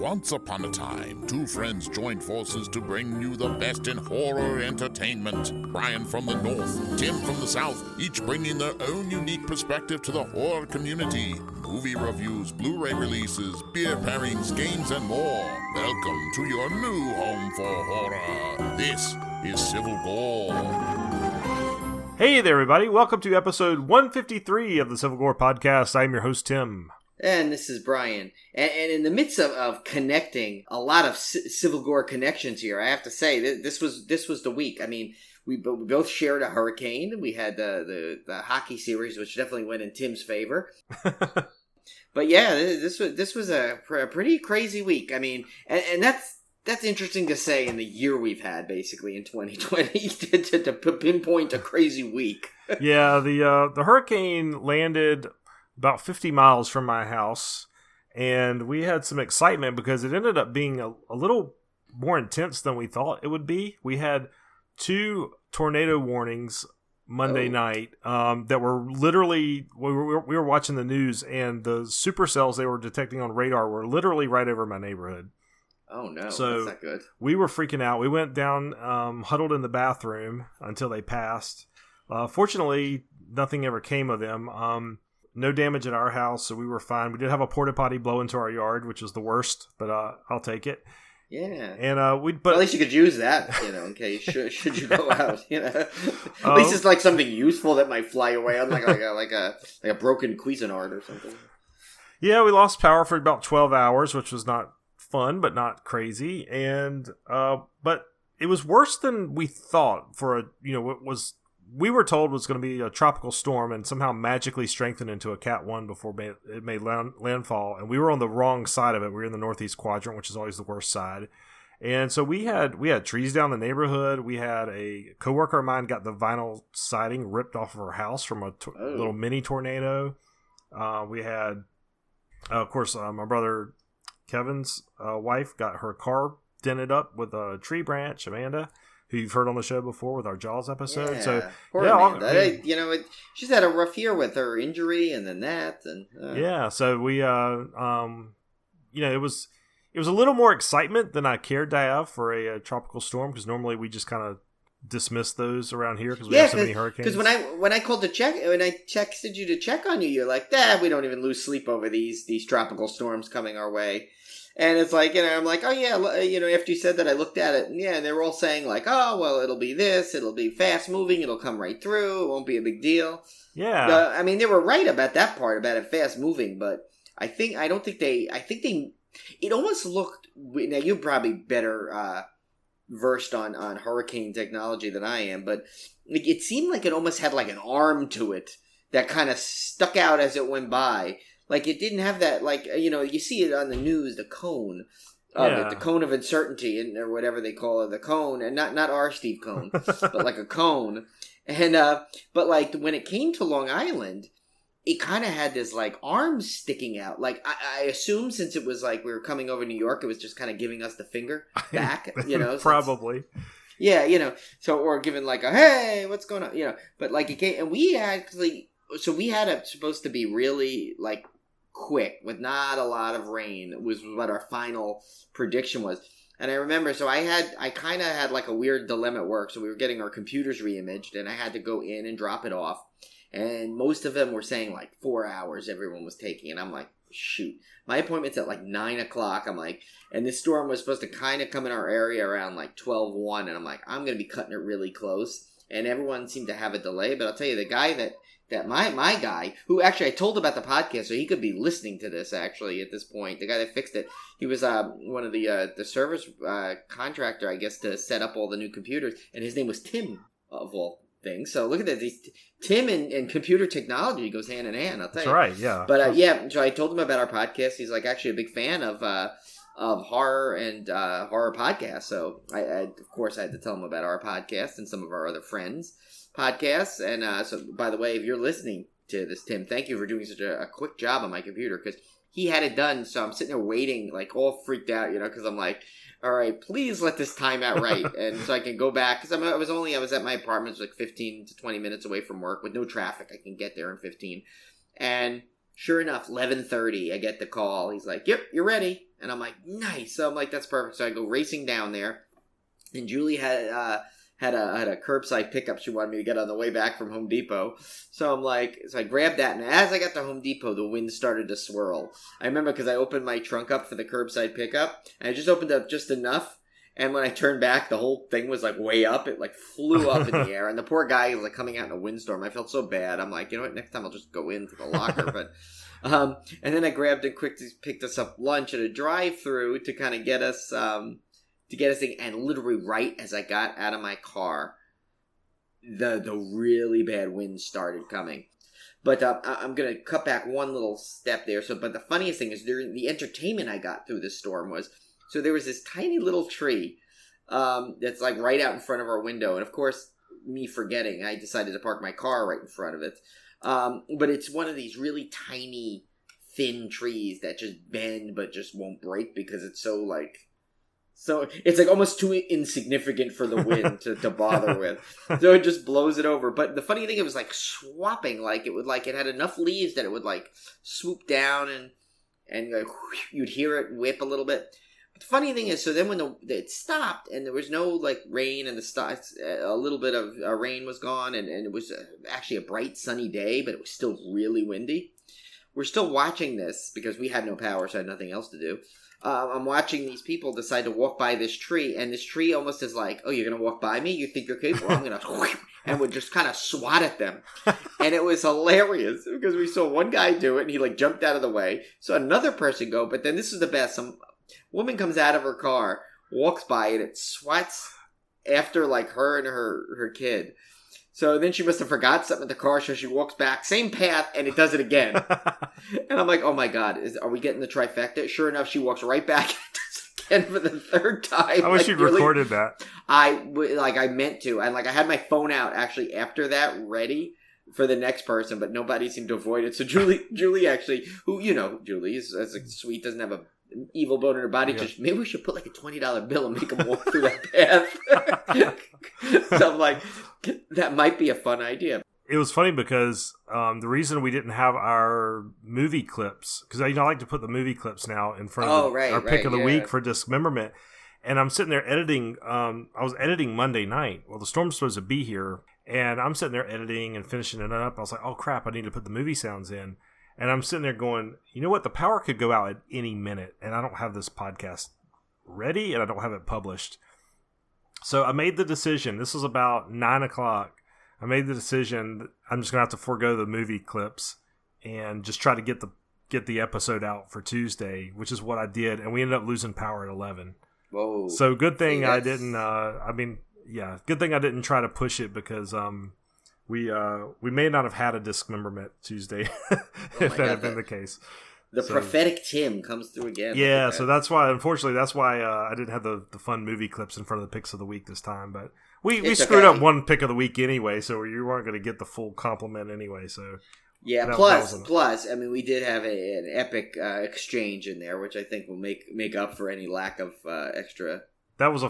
Once upon a time, two friends joined forces to bring you the best in horror entertainment. Brian from the north, Tim from the south, each bringing their own unique perspective to the horror community. Movie reviews, Blu-ray releases, beer pairings, games, and more. Welcome to your new home for horror. This is Civil Gore. Hey there, everybody. Welcome to episode 153 of the Civil Gore Podcast. I'm your host, Tim. And this is Brian. And in the midst of connecting a lot of Civil Gore connections here, I have to say, this was the week. I mean, we both shared a hurricane. We had the hockey series, which definitely went in Tim's favor. But yeah, this was a pretty crazy week. I mean, and that's interesting to say in the year we've had, basically, in 2020, to pinpoint a crazy week. Yeah, the hurricane landed about 50 miles from my house, and we had some excitement because it ended up being a little more intense than we thought it would be. We had two tornado warnings Monday night that were literally, we were watching the news, and the supercells they were detecting on radar were literally right over my neighborhood. Oh no, so that's not good. We were freaking out. We went down, huddled in the bathroom until they passed. Fortunately, nothing ever came of them. No damage at our house, so we were fine. We did have a porta potty blow into our yard, which was the worst, but I'll take it. Yeah, and but at least you could use that, in case should you go out, At least it's like something useful that might fly away on like a broken Cuisinart or something. Yeah, we lost power for about 12 hours, which was not fun, but not crazy, and but it was worse than we thought. For what was. We were told was going to be a tropical storm and somehow magically strengthened into a Cat 1 before it made landfall. And we were on the wrong side of it. We were in the northeast quadrant, which is always the worst side. And so we had trees down the neighborhood. We had a coworker of mine got the vinyl siding ripped off of her house from a little mini tornado. We had, of course, my brother Kevin's wife got her car dented up with a tree branch, Amanda, who you've heard on the show before with our Jaws episode. Yeah. So poor Amanda. She's had a rough year with her injury and then that, and yeah. So we, it was a little more excitement than I cared to have for a tropical storm, because normally we just kind of dismiss those around here because we have so many hurricanes. Because when I called to check, when I texted you to check on you, you're like, we don't even lose sleep over these tropical storms coming our way. And it's like, I'm like, oh yeah, after you said that, I looked at it, and yeah, they were all saying like, oh, well, it'll be this, it'll be fast moving, it'll come right through, it won't be a big deal. Yeah. I mean, they were right about that part, about it fast moving, but I think it almost looked, now you're probably better versed on hurricane technology than I am, but it seemed like it almost had like an arm to it that kind of stuck out as it went by. Like, it didn't have that, you see it on the news, the cone of it, the cone of uncertainty, or whatever they call it, the cone, and not our Steve Cone, but like a cone. And, but like, when it came to Long Island, it kind of had this, like, arms sticking out. Like, I assume since it was like we were coming over New York, it was just kind of giving us the finger back, Probably. Yeah, so, or giving like a, hey, what's going on, but like it came, and we actually, so we had it supposed to be really, like, quick with not a lot of rain was what our final prediction was. And I remember, so I kind of had like a weird dilemma at work. So we were getting our computers reimaged, and I had to go in and drop it off, and most of them were saying like 4 hours everyone was taking, and I'm like, shoot, my appointment's at like 9 o'clock. I'm like, and this storm was supposed to kind of come in our area around like 12:01, and I'm like, I'm gonna be cutting it really close, and everyone seemed to have a delay. But I'll tell you, the guy that my guy, who actually I told about the podcast, so he could be listening to this actually at this point, the guy that fixed it, he was one of the service contractor, I guess, to set up all the new computers, and his name was Tim, of all things. So look at that, Tim and computer technology goes hand in hand, I'll tell you. That's right, yeah. But so I told him about our podcast. He's like actually a big fan of horror and horror podcasts, so I of course I had to tell him about our podcast and some of our other friends' podcasts. And so, by the way, if you're listening to this, Tim, thank you for doing such a quick job on my computer, because he had it done. So I'm sitting there waiting, like all freaked out, because I'm like, all right, please let this time out right, and so I can go back, because I was at my apartment, like 15 to 20 minutes away from work with no traffic. I can get there in 15, and sure enough, 11:30, I get the call. He's like, "Yep, you're ready." And I'm like, nice. So I'm like, that's perfect. So I go racing down there. And Julie had a curbside pickup she wanted me to get on the way back from Home Depot. So I'm like, so I grabbed that, and as I got to Home Depot, the wind started to swirl. I remember because I opened my trunk up for the curbside pickup, and I just opened up just enough, and when I turned back, the whole thing was like way up. It like flew up in the air, and the poor guy was like coming out in a windstorm. I felt so bad. I'm like, you know what, next time I'll just go into the locker. But and then I grabbed and quickly picked us up lunch at a drive-thru to kind of get us in, and literally right as I got out of my car, the really bad wind started coming. But I'm going to cut back one little step there. But the funniest thing is during the entertainment I got through the storm was, so there was this tiny little tree that's like right out in front of our window. And of course, me forgetting, I decided to park my car right in front of it. But it's one of these really tiny, thin trees that just bend but just won't break because it's so it's like almost too insignificant for the wind to bother with. So it just blows it over. But the funny thing, it was like swapping. Like it had enough leaves that it would like swoop down and like, you'd hear it whip a little bit. But the funny thing is, so then when it stopped and there was no like rain and a little bit of rain was gone and it was actually a bright sunny day, but it was still really windy. We're still watching this because we had no power, so I had nothing else to do. I'm watching these people decide to walk by this tree, and this tree almost is like, oh, you're going to walk by me? You think you're capable? I'm going to... and would just kind of swat at them. And it was hilarious, because we saw one guy do it, and he, like, jumped out of the way. Saw another person go, but then this is the best. Some woman comes out of her car, walks by, and it swats after, like, her and her kid. So then she must have forgot something in the car, so she walks back, same path, and it does it again. And I'm like, oh my God, are we getting the trifecta? Sure enough, she walks right back and does it again for the third time. I wish you'd recorded that. I meant to. And I had my phone out actually after that ready for the next person, but nobody seemed to avoid it. So Julie actually, who, Julie is like, sweet, doesn't have a evil bone in her body. Yeah. Maybe we should put like a $20 bill and make them walk through that path. So I'm like, that might be a fun idea. It was funny because the reason we didn't have our movie clips, because I like to put the movie clips now in front of our pick of the week for dismemberment. And I'm sitting there editing. I was editing Monday night. Well, the storm's supposed to be here. And I'm sitting there editing and finishing it up. I was like, oh, crap, I need to put the movie sounds in. And I'm sitting there going, you know what? The power could go out at any minute. And I don't have this podcast ready and I don't have it published. So I made the decision. This was about 9 o'clock. I made the decision that I'm just going to have to forego the movie clips and just try to get the episode out for Tuesday, which is what I did. And we ended up losing power at 11. Whoa. So good thing I didn't, good thing I didn't try to push it because we may not have had a dismemberment Tuesday if that had been the case. The prophetic Tim comes through again. Yeah, so that's why, unfortunately, I didn't have the fun movie clips in front of the picks of the week this time. But we screwed up one pick of the week anyway, so you weren't going to get the full compliment anyway. So yeah, plus, I mean, we did have an epic exchange in there, which I think will make up for any lack of extra. That was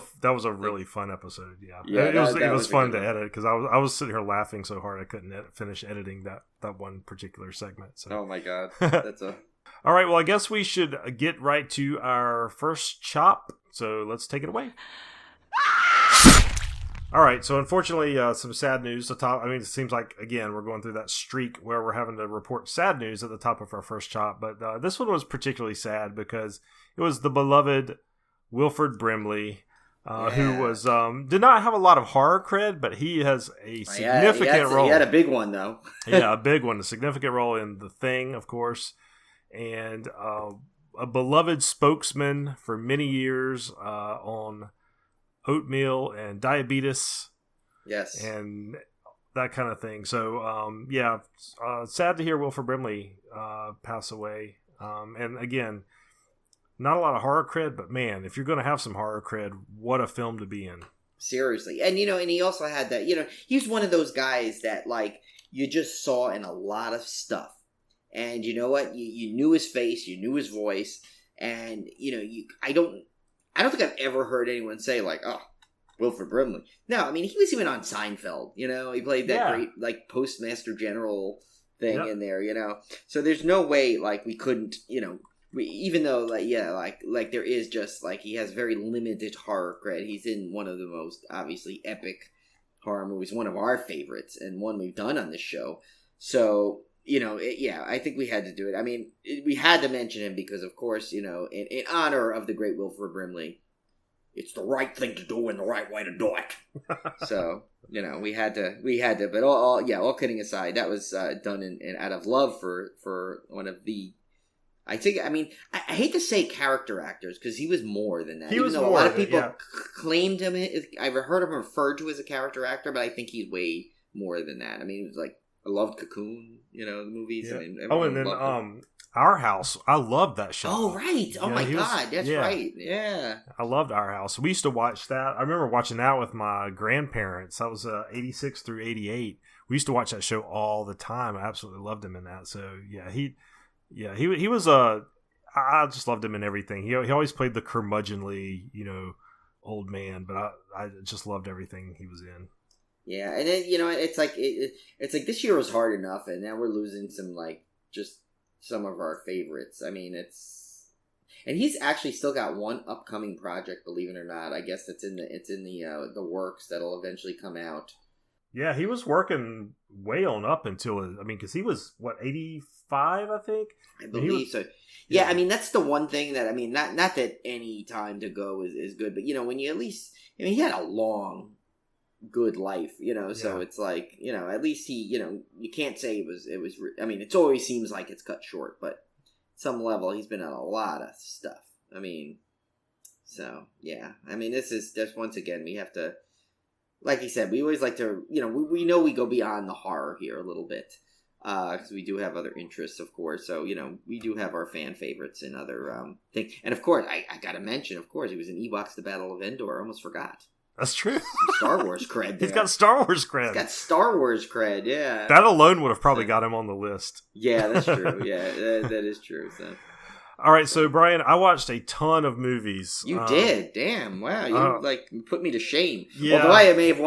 a really fun episode. Yeah, it was fun to edit because I was sitting here laughing so hard I couldn't finish editing that one particular segment. So. Oh my God, that's a. All right, well, I guess we should get right to our first chop. So let's take it away. All right, so unfortunately, some sad news. It seems like, again, we're going through that streak where we're having to report sad news at the top of our first chop. But this one was particularly sad because it was the beloved Wilford Brimley, who was did not have a lot of horror cred, but he has a significant role. He had a big one, though. Yeah, a big one. A significant role in The Thing, of course. And a beloved spokesman for many years on oatmeal and diabetes. Yes. And that kind of thing. So, sad to hear Wilford Brimley pass away. And again, not a lot of horror cred, but man, if you're going to have some horror cred, what a film to be in. Seriously. And, and he also had that, he's one of those guys that, you just saw in a lot of stuff. And you know what? You knew his face, you knew his voice, and I don't think I've ever heard anyone say Wilford Brimley. No, I mean he was even on Seinfeld. He played that great Postmaster General thing in there. So there's no way we couldn't even though like there is just like he has very limited horror cred. He's in one of the most obviously epic horror movies, one of our favorites, and one we've done on this show. So I think we had to do it. I mean, we had to mention him because, of course, in honor of the great Wilford Brimley, it's the right thing to do and the right way to do it. So we had to. But all kidding aside, that was done in out of love for one of the. I think. I mean, I hate to say character actors because he was more than that. Even though a lot of people claimed him. I've heard him referred to as a character actor, but I think he's way more than that. I mean, it was like I loved Cocoon, the movies. Yeah. I mean, and then Our House. I loved that show. Oh right! Oh my God, that's right. Yeah, I loved Our House. We used to watch that. I remember watching that with my grandparents. That was 86 through 88. We used to watch that show all the time. I absolutely loved him in that. So he was I just loved him in everything. He always played the curmudgeonly, old man, but I just loved everything he was in. Yeah, and then it's like it's like this year was hard enough, and now we're losing some of our favorites. I mean, and he's actually still got one upcoming project, believe it or not. I guess it's in the works that'll eventually come out. Yeah, he was working way on up until because he was 85, I think. I believe so. Yeah, I mean that's the one thing that not that any time to go is good, but when you at least he had a long good life, so it's like at least he you can't say it was it always seems like it's cut short, but at some level he's been on a lot of stuff. This is just once again we have to, like you said, we always like to we know we go beyond the horror here a little bit because we do have other interests, of course, so we do have our fan favorites and other things, and of course I gotta mention, of course, he was in Ewoks: The Battle of Endor. I almost forgot. That's true. Star Wars cred. He's got Star Wars cred. Yeah. That alone would have probably got him on the list. Yeah, that's true. Yeah, that is true. So. All right, so Brian, I watched a ton of movies. You did? Damn! Wow, you put me to shame. Yeah. Although I may have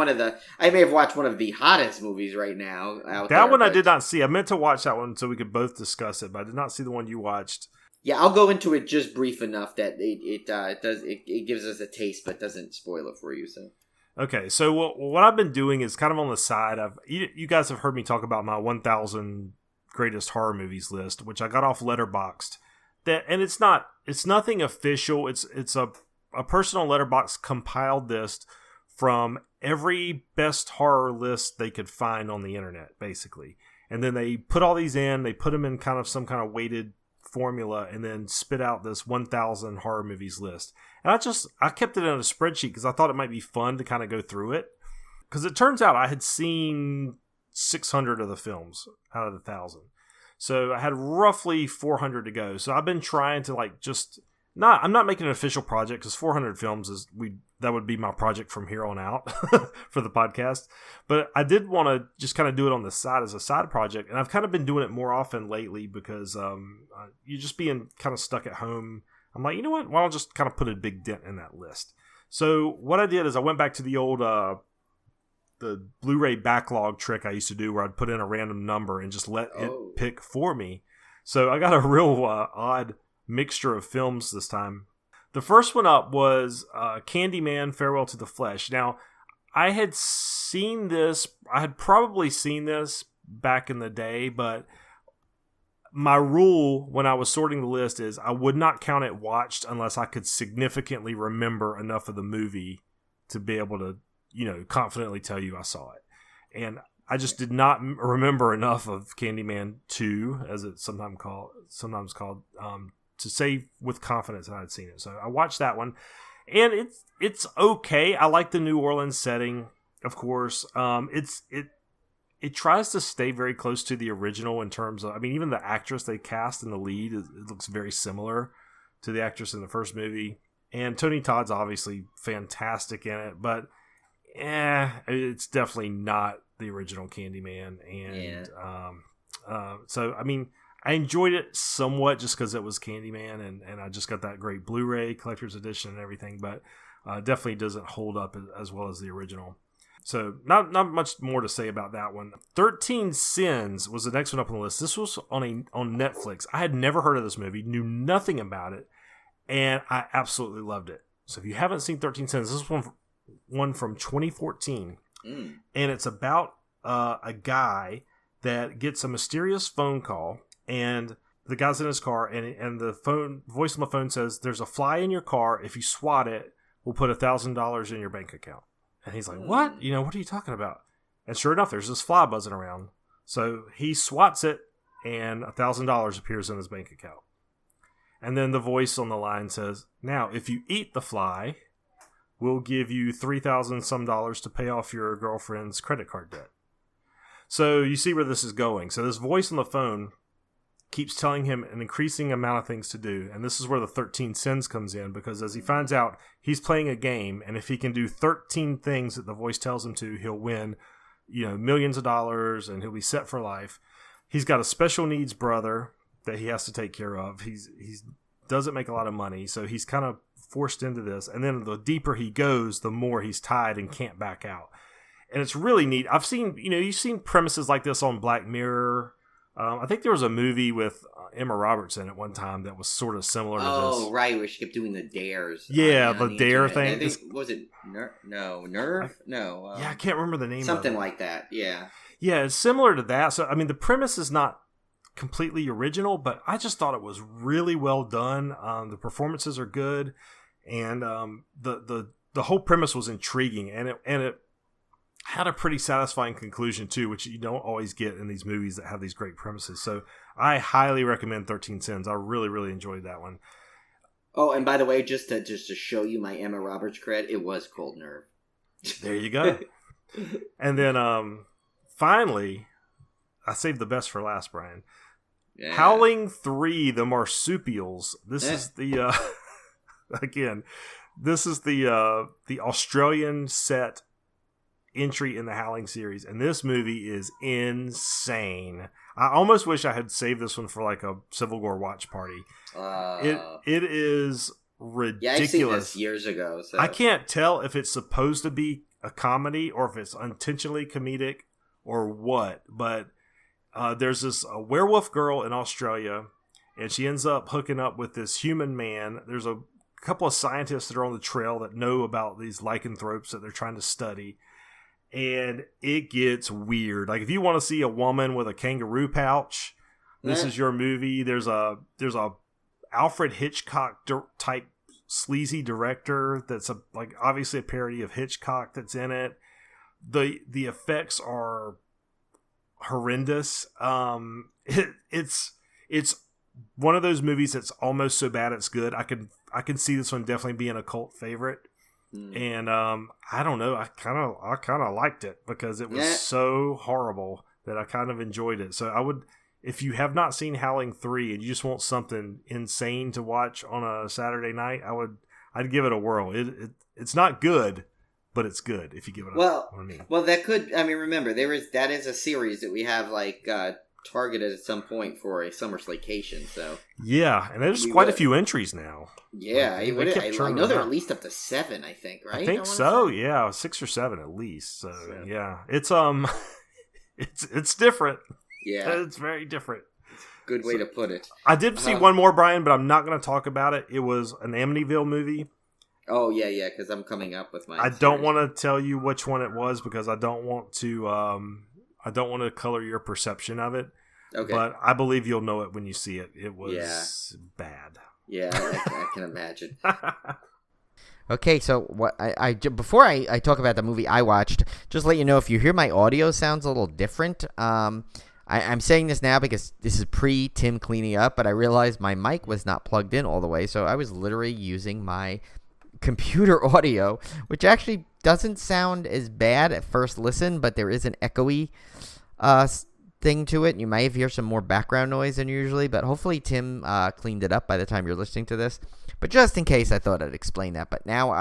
watched one of the hottest movies right now out there. That one I did not see. I meant to watch that one so we could both discuss it, but I did not see the one you watched. Yeah, I'll go into it just brief enough that it gives us a taste, but doesn't spoil it for you. So, okay. So what I've been doing is kind of on the side. You guys have heard me talk about my 1,000 greatest horror movies list, which I got off Letterboxd. And it's nothing official. It's a person on Letterboxd compiled this from every best horror list they could find on the internet, basically. And then they put all these in. They put them in kind of some kind of weighted formula and then spit out this 1,000 horror movies list. And I kept it in a spreadsheet because I thought it might be fun to kind of go through it. Because it turns out I had seen 600 of the films out of the 1,000. So I had roughly 400 to go. So I've been trying to I'm not making an official project because 400 films that would be my project from here on out for the podcast. But I did want to just kind of do it on the side as a side project. And I've kind of been doing it more often lately because you just being kind of stuck at home. I'm like, you know what? Why don't I just kind of put a big dent in that list? So what I did is I went back to the old the Blu-ray backlog trick I used to do where I'd put in a random number and just let it pick for me. So I got a real odd mixture of films this time. The first one up was Candyman, Farewell to the Flesh. Now, I had probably seen this back in the day, but my rule when I was sorting the list is I would not count it watched unless I could significantly remember enough of the movie to be able to, confidently tell you I saw it. And I just did not remember enough of Candyman 2, as it's sometimes called, to say with confidence that I'd seen it. So I watched that one, and it's okay. I like the New Orleans setting, of course. It tries to stay very close to the original in terms of, even the actress they cast in the lead, it looks very similar to the actress in the first movie. And Tony Todd's obviously fantastic in it, but it's definitely not the original Candyman. And so I enjoyed it somewhat just because it was Candyman, and I just got that great Blu-ray collector's edition and everything, but definitely doesn't hold up as well as the original. So not much more to say about that one. 13 Sins was the next one up on the list. This was on Netflix. I had never heard of this movie, knew nothing about it, and I absolutely loved it. So if you haven't seen 13 Sins, this is one from 2014, and it's about a guy that gets a mysterious phone call, and the guy's in his car, and the voice on the phone says, "There's a fly in your car. If you swat it, we'll put $1,000 in your bank account." And he's like, "What? What are you talking about?" And sure enough, there's this fly buzzing around. So he swats it, and $1,000 appears in his bank account. And then the voice on the line says, "Now, if you eat the fly, we'll give you $3,000 some to pay off your girlfriend's credit card debt." So you see where this is going. So this voice on the phone keeps telling him an increasing amount of things to do. And this is where the 13 Sins comes in, because as he finds out, he's playing a game, and if he can do 13 things that the voice tells him to, he'll win, millions of dollars, and he'll be set for life. He's got a special needs brother that he has to take care of. He doesn't make a lot of money, so he's kind of forced into this. And then the deeper he goes, the more he's tied and can't back out. And it's really neat. I've seen, you've seen premises like this on Black Mirror. I think there was a movie with Emma Roberts in it one time that was sort of similar to this. Oh, right, where she kept doing the dares. Yeah, the dare thing. I think, was it Nerve? No. Yeah, I can't remember the name of it. Something like that, yeah. Yeah, it's similar to that. So, the premise is not completely original, but I just thought it was really well done. The performances are good, and the whole premise was intriguing, and it had a pretty satisfying conclusion too, which you don't always get in these movies that have these great premises. So I highly recommend 13 Sins. I really, really enjoyed that one. Oh, and by the way, just to show you my Emma Roberts cred, it was Cold Nerve. There you go. And then finally, I saved the best for last, Brian. Yeah. Howling 3, The Marsupials. This is the again, this is the Australian set entry in the Howling series, and this movie is insane. I almost wish I had saved this one for like a Civil War watch party. It is ridiculous. Yeah, I've seen this years ago. So. I can't tell if it's supposed to be a comedy or if it's intentionally comedic or what, but there's this werewolf girl in Australia, and she ends up hooking up with this human man. There's a couple of scientists that are on the trail that know about these lycanthropes that they're trying to study. And it gets weird. Like if you want to see a woman with a kangaroo pouch, this is your movie. There's a Alfred Hitchcock type sleazy director that's like obviously a parody of Hitchcock that's in it. The effects are horrendous. It's one of those movies that's almost so bad it's good. I can see this one definitely being a cult favorite. And I don't know, I kind of liked it because it was so horrible that I kind of enjoyed it. So I would, if you have not seen Howling 3 and you just want something insane to watch on a Saturday night, I'd give it a whirl. It's not good, but it's good if you give it a whirl. Well, that could, remember that is a series that we have targeted at some point for a Summer Slaycation. So yeah, and there's quite a few entries now. Yeah, I know they're at least up to 7. I think, right? I think so. Yeah, 6 or 7 at least. So yeah, it's it's different. Yeah, it's very different. Good way to put it. I did see one more, Brian, but I'm not going to talk about it. It was an Amityville movie. Oh yeah, because I'm coming up with my. I don't want to tell you which one it was because I don't want to color your perception of it. Okay. But I believe you'll know it when you see it. It was bad. Yeah, I can imagine. Okay, so what I before I talk about the movie I watched, just let you know if you hear my audio sounds a little different. I'm saying this now because this is pre-Tim cleaning up, but I realized my mic was not plugged in all the way, so I was literally using my computer audio, which actually doesn't sound as bad at first listen, but there is an echoey thing to it. You might hear some more background noise than usually, but hopefully Tim cleaned it up by the time you're listening to this. But just in case, I thought I'd explain that. But now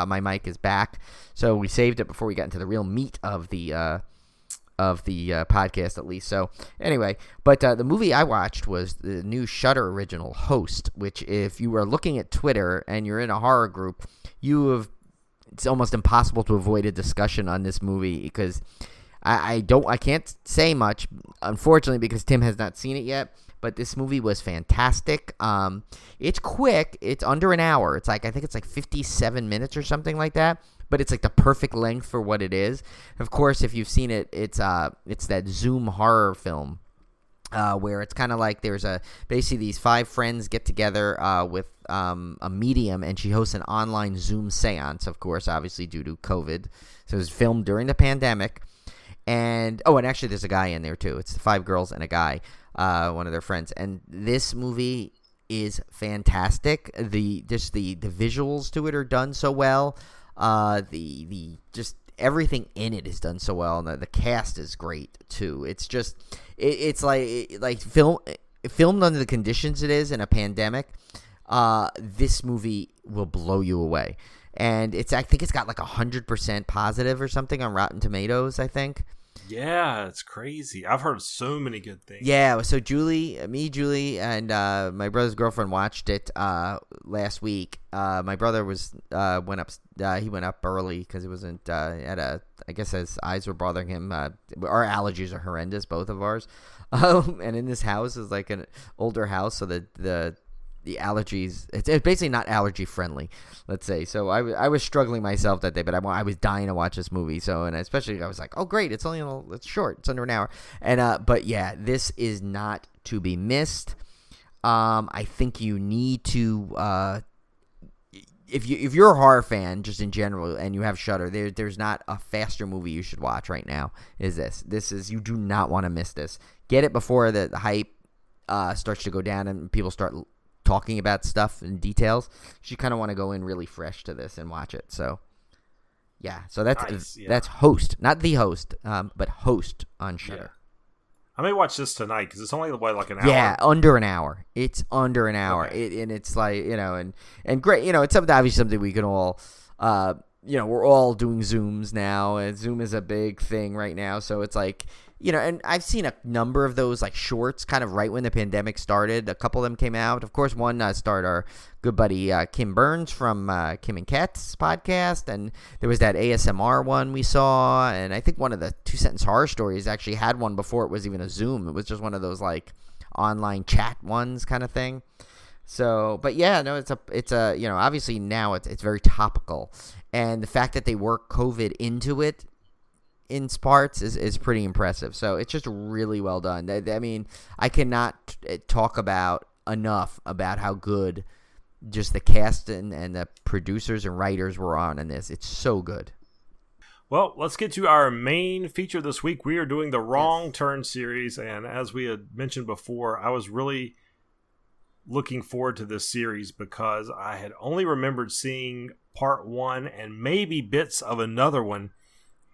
my mic is back, so we saved it before we got into the real meat of the podcast, at least. So anyway, but the movie I watched was the new Shudder original Host, which if you were looking at Twitter and you're in a horror group, you have it's almost impossible to avoid a discussion on this movie because I can't say much, unfortunately, because Tim has not seen it yet. But this movie was fantastic. It's quick. It's under an hour. It's like, I think it's like 57 minutes or something like that. But it's like the perfect length for what it is. Of course, if you've seen it, it's that Zoom horror film where it's kind of like there's basically these 5 friends get together with a medium, and she hosts an online Zoom seance, of course, obviously due to COVID. So it was filmed during the pandemic. And actually there's a guy in there too. It's 5 girls and a guy, one of their friends. And this movie is fantastic. The visuals to it are done so well. The just everything in it is done so well, and the cast is great too. It's just it's like filmed under the conditions it is in a pandemic. This movie will blow you away. And I think it's got like 100% positive or something on Rotten Tomatoes, I think. Yeah, it's crazy. I've heard so many good things. Yeah, so Julie, and my brother's girlfriend watched it last week. My brother went up early because it wasn't I guess his eyes were bothering him. Our allergies are horrendous, both of ours. And in this house is like an older house, so the allergies, it's basically not allergy friendly, let's say. So I was struggling myself that day, but I was dying to watch this movie. So, and especially I was like, oh great, it's short, it's under an hour. And but yeah, this is not to be missed. I think you need to if you're a horror fan just in general and you have Shudder, there's not a faster movie you should watch right now. This is you do not want to miss this. Get it before the hype starts to go down and people start talking about stuff and details. You kind of want to go in really fresh to this and watch it. So yeah, so that's Host, not the host, but Host on Shudder. Yeah. I may watch this tonight because it's only like an hour. Yeah, under an hour. It's under an hour. Okay. And it's like, and great, it's obviously something we can all we're all doing Zooms now, and Zoom is a big thing right now. So it's like, and I've seen a number of those like shorts kind of right when the pandemic started. A couple of them came out. Of course, one starred our good buddy Kim Burns from Kim and Kat's podcast, and there was that ASMR one we saw, and I think one of the 2-sentence horror stories actually had one before it was even a Zoom. It was just one of those like online chat ones kind of thing. So, but yeah, no, it's a obviously now it's very topical, and the fact that they work COVID into it in parts is pretty impressive. So it's just really well done. I mean, I cannot talk about enough about how good just the cast and the producers and writers were on in this. It's so good. Well, let's get to our main feature this week. We are doing the Wrong Turn series, and as we had mentioned before, I was really looking forward to this series because I had only remembered seeing part 1 and maybe bits of another one.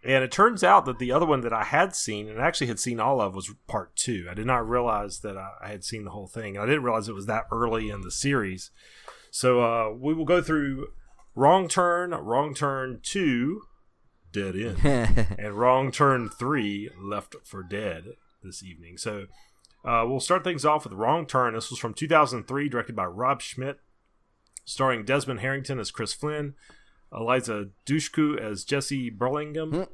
And it turns out that the other one that I had seen, and actually had seen all of, was part 2. I did not realize that I had seen the whole thing. And I didn't realize it was that early in the series. So we will go through Wrong Turn 2, Dead End, and Wrong Turn 3, Left for Dead this evening. So we'll start things off with Wrong Turn. This was from 2003, directed by Rob Schmidt, starring Desmond Harrington as Chris Flynn, Eliza Dushku as Jesse Burlingham,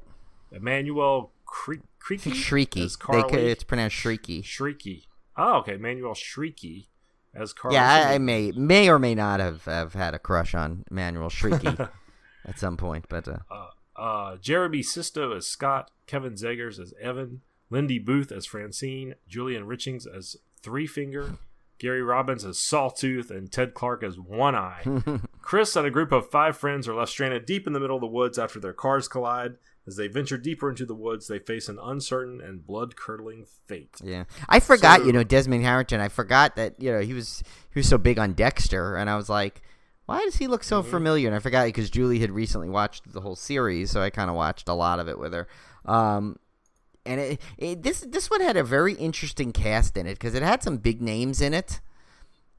Emmanuel Shrieky as Carly. It's pronounced Shrieky. Shrieky. Oh, okay. Emmanuel Shrieky as Carly. Yeah, I may or may not have had a crush on Emmanuel Shrieky at some point, but Jeremy Sisto as Scott, Kevin Zegers as Evan, Lindy Booth as Francine, Julian Richings as Three Finger, Gary Robbins as Sawtooth, and Ted Clark as One Eye. Chris and a group of 5 friends are left stranded deep in the middle of the woods after their cars collide. As they venture deeper into the woods, they face an uncertain and blood-curdling fate. Yeah, I forgot. Desmond Harrington. I forgot that he was so big on Dexter, and I was like, why does he look so familiar? And I forgot because Julie had recently watched the whole series, so I kind of watched a lot of it with her. And this one had a very interesting cast in it because it had some big names in it,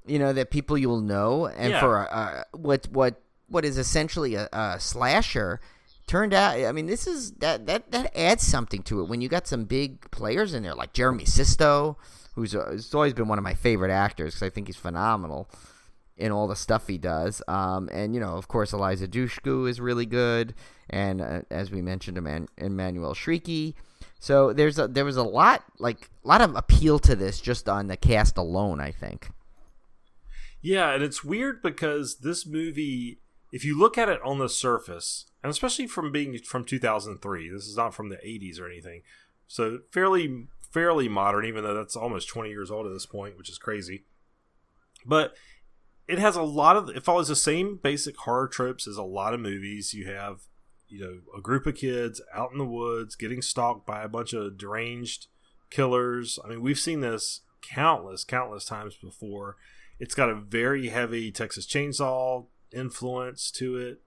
that people you'll know. And for what is essentially a slasher, turned out, I mean, this is that adds something to it when you got some big players in there like Jeremy Sisto, who's always been one of my favorite actors because I think he's phenomenal. in all the stuff he does. And of course, Eliza Dushku is really good, and as we mentioned, Emmanuel Shrieky. So there was a lot of appeal to this just on the cast alone, I think. Yeah, and it's weird because this movie, if you look at it on the surface, and especially from being from 2003, this is not from the 80s or anything, so fairly modern, even though that's almost 20 years old at this point, which is crazy. But it follows the same basic horror tropes as a lot of movies. You have, a group of kids out in the woods getting stalked by a bunch of deranged killers. I mean, we've seen this countless times before. It's got a very heavy Texas Chainsaw influence to it.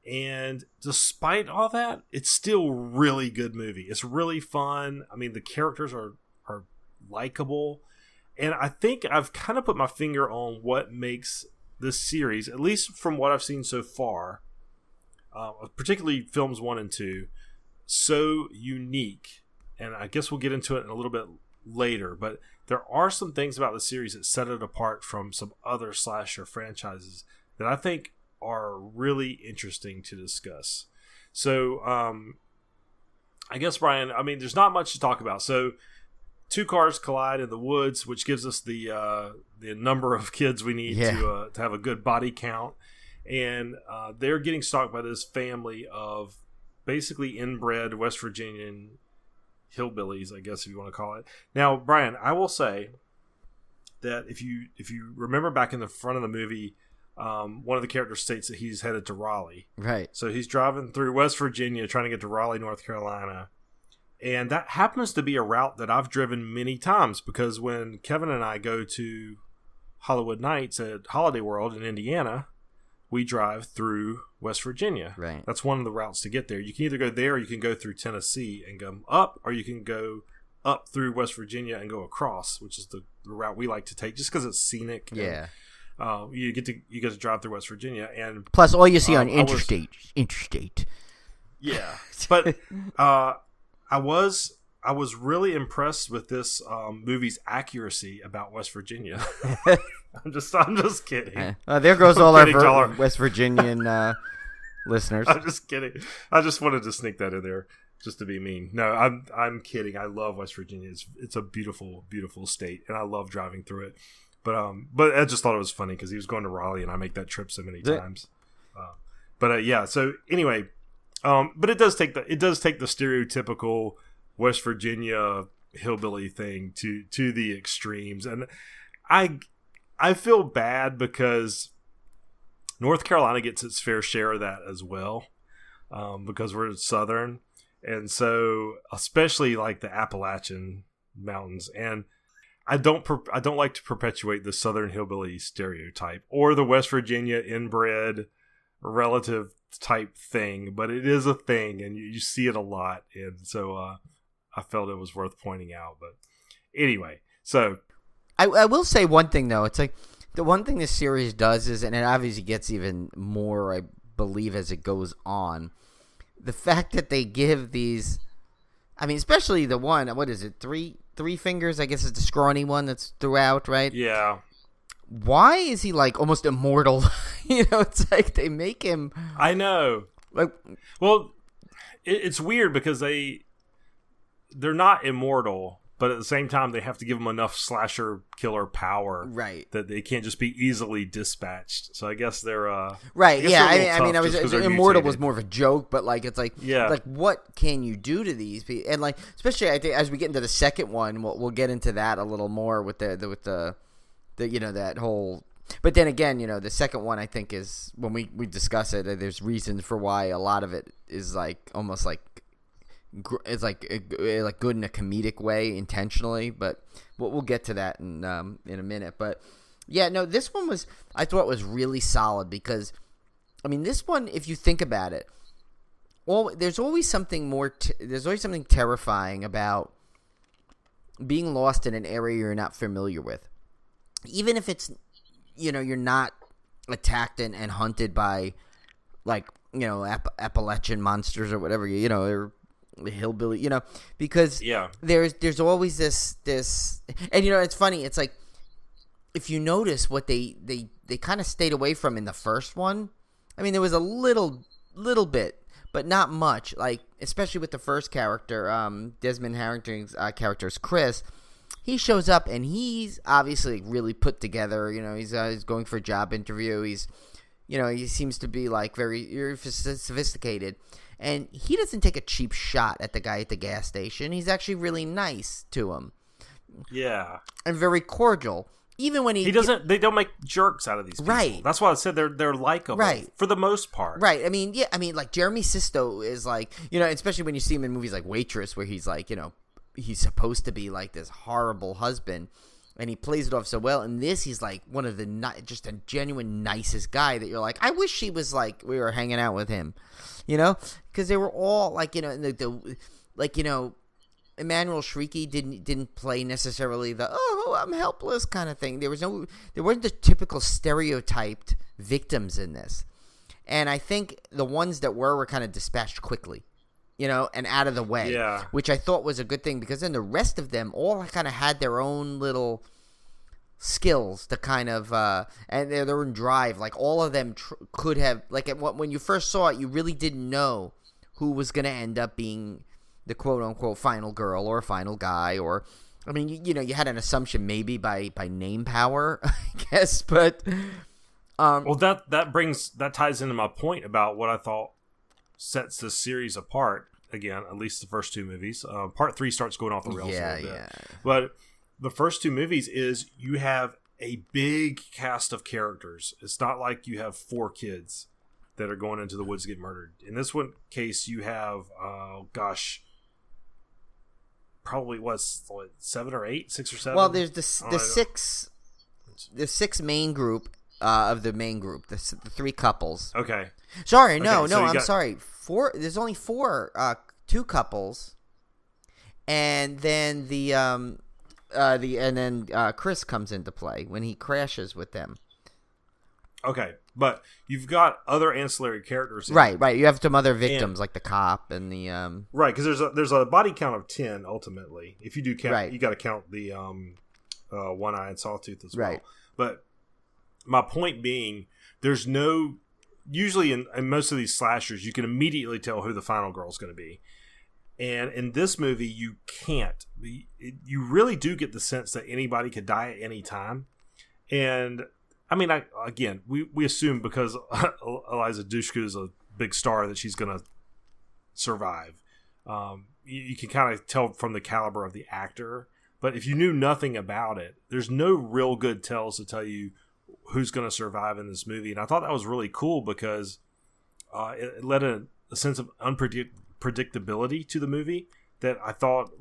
And despite all that, it's still a really good movie. It's really fun. I mean, the characters are likable. And I think I've kind of put my finger on what makes this series, at least from what I've seen so far, particularly films 1 and 2, so unique. And I guess we'll get into it in a little bit later. But there are some things about the series that set it apart from some other slasher franchises that I think are really interesting to discuss. So, I guess, Brian, I mean, there's not much to talk about. So, 2 cars collide in the woods, which gives us the number of kids we need to have a good body count. And they're getting stalked by this family of basically inbred West Virginian hillbillies, I guess, if you want to call it. Now, Brian, I will say that if you remember back in the front of the movie, one of the characters states that he's headed to Raleigh. Right. So he's driving through West Virginia trying to get to Raleigh, North Carolina. And that happens to be a route that I've driven many times, because when Kevin and I go to Hollywood Nights at Holiday World in Indiana, we drive through West Virginia. Right. That's one of the routes to get there. You can either go there, or you can go through Tennessee and go up, or you can go up through West Virginia and go across, which is the route we like to take, just because it's scenic. Yeah. And, you get to drive through West Virginia, and plus all you see on interstate. Yeah, but I was really impressed with this movie's accuracy about West Virginia. I'm just kidding. There goes all our West Virginian listeners. I'm just kidding. I just wanted to sneak that in there just to be mean. No, I'm kidding. I love West Virginia. It's a beautiful, beautiful state, and I love driving through it. But I just thought it was funny because he was going to Raleigh, and I make that trip so many times. Yeah. So anyway, but it does take the stereotypical West Virginia hillbilly thing to the extremes, and I feel bad because North Carolina gets its fair share of that as well, because we're southern, and so especially like the Appalachian Mountains, and I don't like to perpetuate the Southern hillbilly stereotype or the West Virginia inbred relative type thing, but it is a thing, and you see it a lot, and so I felt it was worth pointing out. But anyway, so I will say one thing though. It's like the one thing this series does is, and it obviously gets even more, I believe, as it goes on, the fact that they give these, I mean, especially the one, what is it, three fingers, I guess is the scrawny one that's throughout, right? Yeah. Why is he like almost immortal? It's like they make him. I know. Like, well, it's weird because they're not immortal, but at the same time they have to give them enough slasher killer power, right? That they can't just be easily dispatched. So I guess they're right. Yeah, I mean, I was immortal mutated. Was more of a joke, but like it's like, yeah, like what can you do to these people? And like, especially I think as we get into the second one, we'll get into that a little more with the that whole. But then again, the second one I think is when we discuss it. There's reasons for why a lot of it is like almost like it's like good in a comedic way intentionally. But we'll get to that in a minute. But yeah, no, this one I thought was really solid because I mean this one, if you think about it, there's always something more. There's always something terrifying about being lost in an area you're not familiar with. Even if it's, you're not attacked and hunted by, like, Appalachian monsters or whatever, or hillbilly, because there's always this, and it's funny. It's like if you notice what they they kind of stayed away from in the first one. I mean, there was a little bit, but not much. Like, especially with the first character, Desmond Harrington's character is Chris. He shows up and he's obviously really put together. You know, he's going for a job interview. He's, you know, he seems to be like very sophisticated, and he doesn't take a cheap shot at the guy at the gas station. He's actually really nice to him. Yeah, and very cordial. Even when he doesn't, they don't make jerks out of these people. Right. That's why I said they're likable, right, for the most part. Right. I mean, yeah. I mean, like Jeremy Sisto is like, you know, especially when you see him in movies like Waitress, where he's like, you know, he's supposed to be like this horrible husband, and he plays it off so well. In this, he's like one of the just a genuine nicest guy that you're like, I wish he was like we were hanging out with him, you know, because they were all like, you know, the like, you know. Emmanuel Shrieky didn't play necessarily the I'm helpless kind of thing. There weren't the typical stereotyped victims in this, and I think the ones that were kind of dispatched quickly, you know, and out of the way. Yeah. Which I thought was a good thing, because then the rest of them all kind of had their own little skills to kind of and their own drive. Like all of them could have, like when you first saw it, you really didn't know who was going to end up being the quote-unquote final girl or final guy, or, I mean, you know, you had an assumption maybe by name power, I guess, but... well, that ties into my point about what I thought sets this series apart, again, at least the first two movies. Part 3 starts going off the rails a little bit. Yeah. But the first two movies is you have a big cast of characters. It's not like you have 4 kids that are going into the woods to get murdered. In this one case, you have, probably 7 or 8, 6 or 7. Well, there's the 6 main group of the main group, the 3 couples. Okay. Sorry, no, I'm sorry. 4. There's only 4, 2 couples, and then Chris comes into play when he crashes with them. Okay, but you've got other ancillary characters. Right. You have some other victims, like the cop and the right, because there's a body count of 10 ultimately. If you do count, right, you got to count the one-eyed sawtooth as well. Right. But my point being, there's no usually in most of these slashers, you can immediately tell who the final girl is going to be, and in this movie, you can't. You really do get the sense that anybody could die at any time, and I mean, we assume because Eliza Dushku is a big star that she's going to survive. You can kind of tell from the caliber of the actor. But if you knew nothing about it, there's no real good tells to tell you who's going to survive in this movie. And I thought that was really cool because it led a sense of unpredictability to the movie that I thought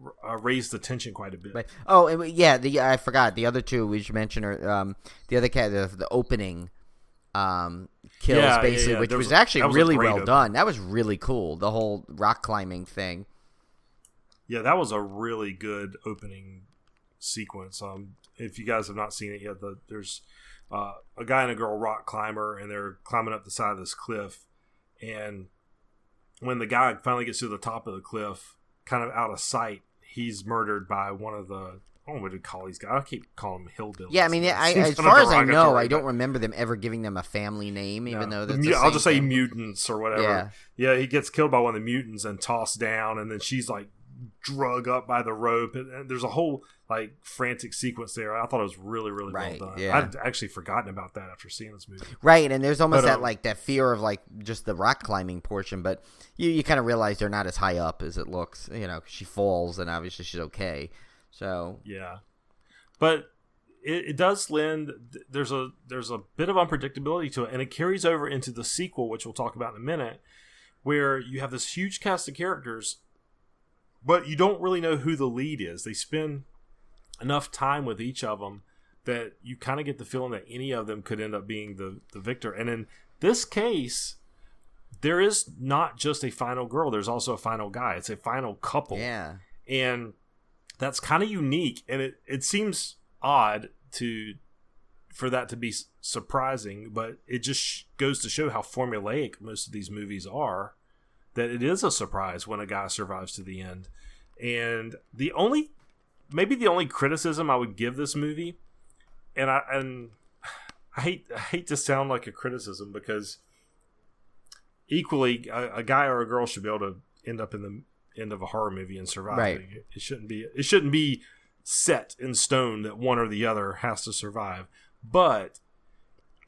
raised the tension quite a bit. Right. Oh, yeah. I forgot the other two we should mention are the other cat, the opening kills, basically, which was actually really well done. That was really cool. The whole rock climbing thing. Yeah, that was a really good opening sequence. If you guys have not seen it yet, there's a guy and a girl rock climber, and they're climbing up the side of this cliff. And when the guy finally gets to the top of the cliff, kind of out of sight, he's murdered by one of the, I don't know what to call these guys. I keep calling them hillbillies. Yeah, I mean, as far as I know, I don't remember them ever giving them a family name, even though that's I'll just say mutants or whatever. Yeah, he gets killed by one of the mutants and tossed down, and then she's like drug up by the rope, and there's a whole like frantic sequence there. I thought it was really, really well done. Yeah. I'd actually forgotten about that after seeing this movie. Right, and there's almost that fear of like just the rock climbing portion, but you kind of realize they're not as high up as it looks. You know, 'cause she falls, and obviously she's okay. So yeah, but it does lend. There's a bit of unpredictability to it, and it carries over into the sequel, which we'll talk about in a minute, where you have this huge cast of characters, but you don't really know who the lead is. They spend enough time with each of them that you kind of get the feeling that any of them could end up being the victor. And in this case, there is not just a final girl. There's also a final guy. It's a final couple. Yeah. And that's kind of unique. And it seems odd for that to be surprising, but it just goes to show how formulaic most of these movies are, that it is a surprise when a guy survives to the end. And maybe the only criticism I would give this movie, and I hate to sound like a criticism because equally a guy or a girl should be able to end up in the end of a horror movie and survive. Right. It shouldn't be set in stone that one or the other has to survive. But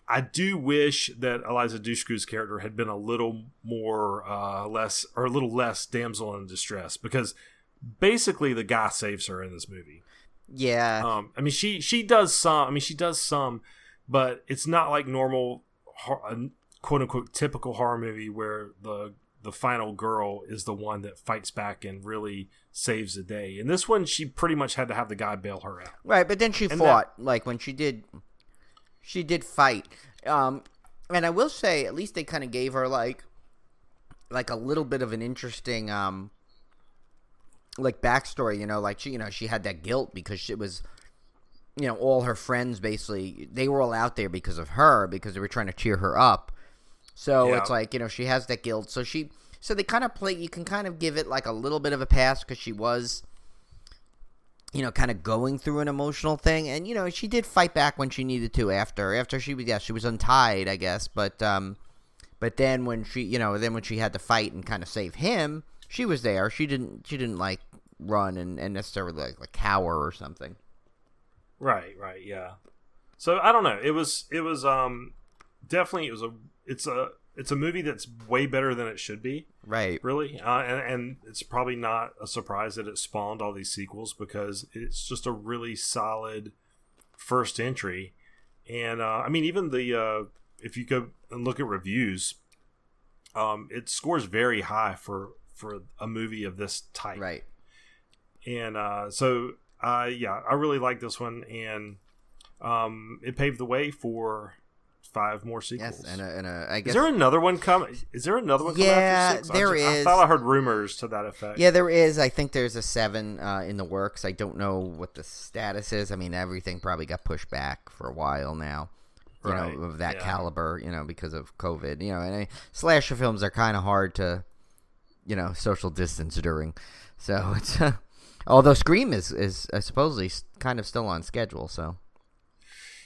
I do wish that Eliza Dushku's character had been a little more a little less damsel in distress, because basically the guy saves her in this movie. Yeah. I mean, she does some, but it's not like normal, quote unquote, typical horror movie where the final girl is the one that fights back and really saves the day. In this one, she pretty much had to have the guy bail her out. Right, but then she fought. Like when she did fight. And I will say, at least they kind of gave her like a little bit of an interesting like backstory. You know, like she had that guilt because it was, all her friends basically, they were all out there because of her, because they were trying to cheer her up. So it's like, she has that guilt. So they kind of you can kind of give it like a little bit of a pass because she was, kind of going through an emotional thing. And, she did fight back when she needed to after she was untied, I guess. But then when she had to fight and kind of save him, she was there. She didn't like run and necessarily like cower or something. Right, yeah. So I don't know. It was definitely it's a movie that's way better than it should be. Right. Really. And it's probably not a surprise that it spawned all these sequels, because it's just a really solid first entry. And I mean, even if you go and look at reviews, it scores very high for a movie of this type. Right. And so I really like this one, and it paved the way for 5 more sequels. Yes, and I guess, is there another one coming? Yeah, after 6? there is. I thought I heard rumors to that effect. Yeah, there is. I think there's a 7 in the works. I don't know what the status is. I mean, everything probably got pushed back for a while now. Of that caliber, because of COVID. And slasher films are kind of hard to, social distance during. So it's although Scream is supposedly kind of still on schedule. So.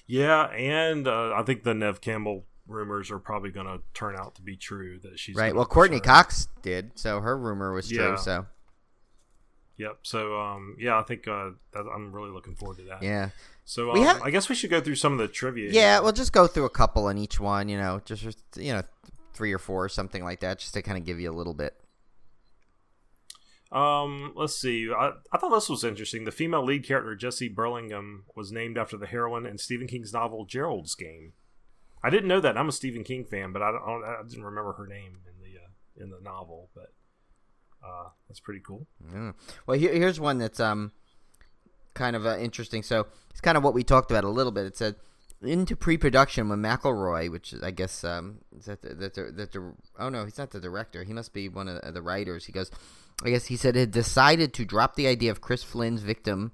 Yeah, and I think the Neve Campbell rumors are probably going to turn out to be true, that she's right. Well, Courtney Cox did, so her rumor was true. So. Yep. So I think that I'm really looking forward to that. Yeah. So I guess we should go through some of the trivia. Yeah, we'll just go through a couple on each one. Just 3 or 4 or something like that, just to kind of give you a little bit. Let's see. I thought this was interesting. The female lead character, Jessie Burlingham, was named after the heroine in Stephen King's novel Gerald's Game. I didn't know that. I'm a Stephen King fan, but I didn't remember her name in the novel. But that's pretty cool. Yeah. Well, here's one that's kind of interesting. So it's kind of what we talked about a little bit. It said into pre-production when McElroy, which I guess is that oh no, he's not the director. He must be one of the writers. He goes. I guess he said had decided to drop the idea of Chris Flynn's victim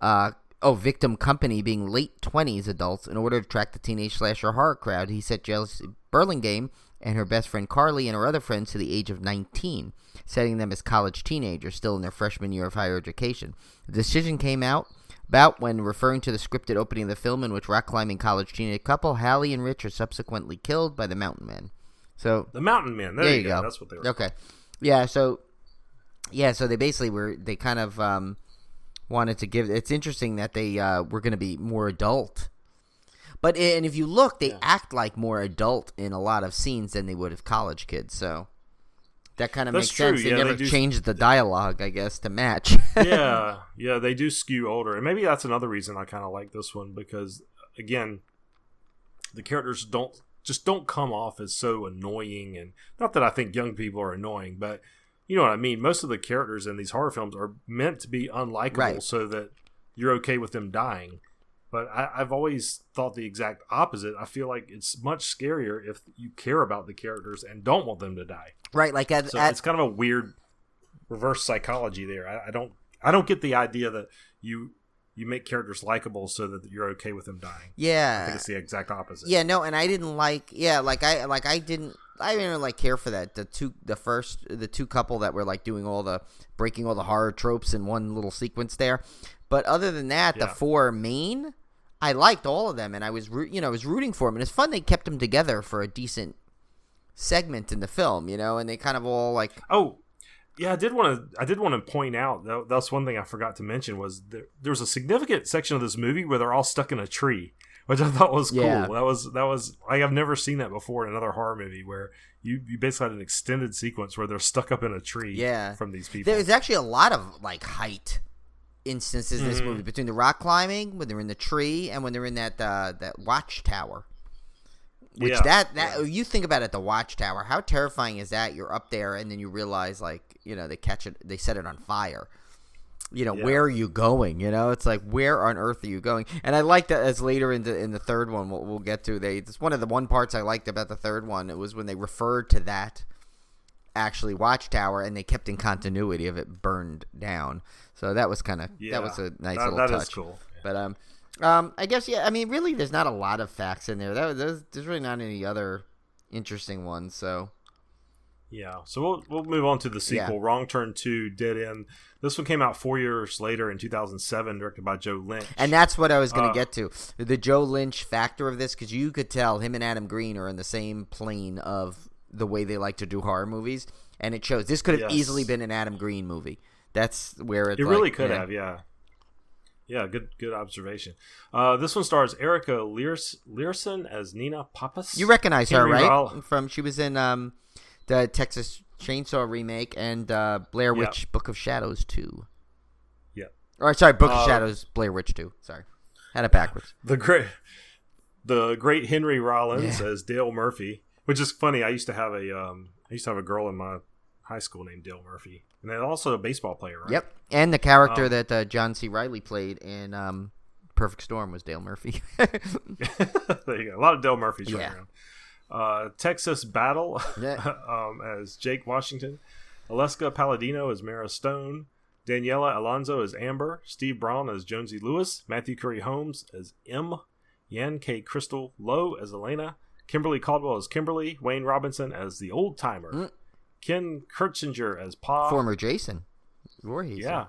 company being late 20s adults in order to attract the teenage slasher horror crowd. He set Jessie Burlingham and her best friend Carly and her other friends to the age of 19, setting them as college teenagers still in their freshman year of higher education. The decision came about when referring to the scripted opening of the film, in which rock climbing college teenage couple Hallie and Rich are subsequently killed by the Mountain Men. So the Mountain Men. There you go. That's what they were. Okay. Yeah. So they basically they kind of wanted to give. It's interesting that they were going to be more adult, and if you look, they act like more adult in a lot of scenes than they would have college kids. So that kind of makes sense. They never changed the dialogue, I guess, to match. yeah, they do skew older, and maybe that's another reason I kind of like this one, because again, the characters don't come off as so annoying, and not that I think young people are annoying, but. You know what I mean? Most of the characters in these horror films are meant to be unlikable so that you're okay with them dying. But I've always thought the exact opposite. I feel like it's much scarier if you care about the characters and don't want them to die. Right, like it's kind of a weird reverse psychology there. I don't get the idea that you make characters likable so that you're okay with them dying. Yeah, I think it's the exact opposite. Yeah, no, and I didn't like. Yeah, I didn't really care for that. The two couple that were like breaking all the horror tropes in one little sequence there. But other than that, the 4 main, I liked all of them, and I was rooting for them, and it's fun they kept them together for a decent segment in the film, and they kind of all like. Oh, yeah, I did want to point out that's one thing I forgot to mention was there was a significant section of this movie where they're all stuck in a tree, which I thought was cool. Yeah. That was I've never seen that before in another horror movie where you basically had an extended sequence where they're stuck up in a tree. Yeah. From these people. There's actually a lot of like height instances in this movie between the rock climbing when they're in the tree and when they're in that watchtower. Which you think about it, the watchtower, how terrifying is that? You're up there and then you realize they catch it, they set it on fire. Where are you going? It's like, where on earth are you going? And I like that as later in the third one we'll get to. It's one of the parts I liked about the third one. It was when they referred to that actually watchtower and they kept in continuity of it burned down. So that was that was a nice little touch. That is cool. Yeah. But I guess really there's not a lot of facts in there. There's really not any other interesting ones. So yeah, so we'll move on to the sequel, Wrong Turn 2, Dead End. This one came out 4 years later in 2007, directed by Joe Lynch. And that's what I was going to get to. The Joe Lynch factor of this, because you could tell him and Adam Green are in the same plane of the way they like to do horror movies, and it shows. This could have easily been an Adam Green movie. That's where it really could have, yeah. Yeah, good observation. This one stars Erica Learson as Nina Pappas. You recognize her, right? She was in the Texas Chainsaw remake and Blair Witch Book of Shadows 2. Yeah. Or sorry, Book of Shadows, Blair Witch 2. Sorry, had it backwards. The great Henry Rollins as Dale Murphy, which is funny. I used to have a girl in my high school named Dale Murphy, and then also a baseball player, right? Yep, and the character that John C. Reilly played in Perfect Storm was Dale Murphy. There you go. A lot of Dale Murphys running around. Texas Battle as Jake Washington, Aleska Palladino as Mara Stone, Daniela Alonso as Amber, Steve Braun as Jonesy Lewis, Matthew Curry Holmes as M, Yan K. Crystal Lowe as Elena, Kimberly Caldwell as Kimberly, Wayne Robinson as the Old Timer, Ken Kirchinger as Pa, former Jason Voorhees. Yeah.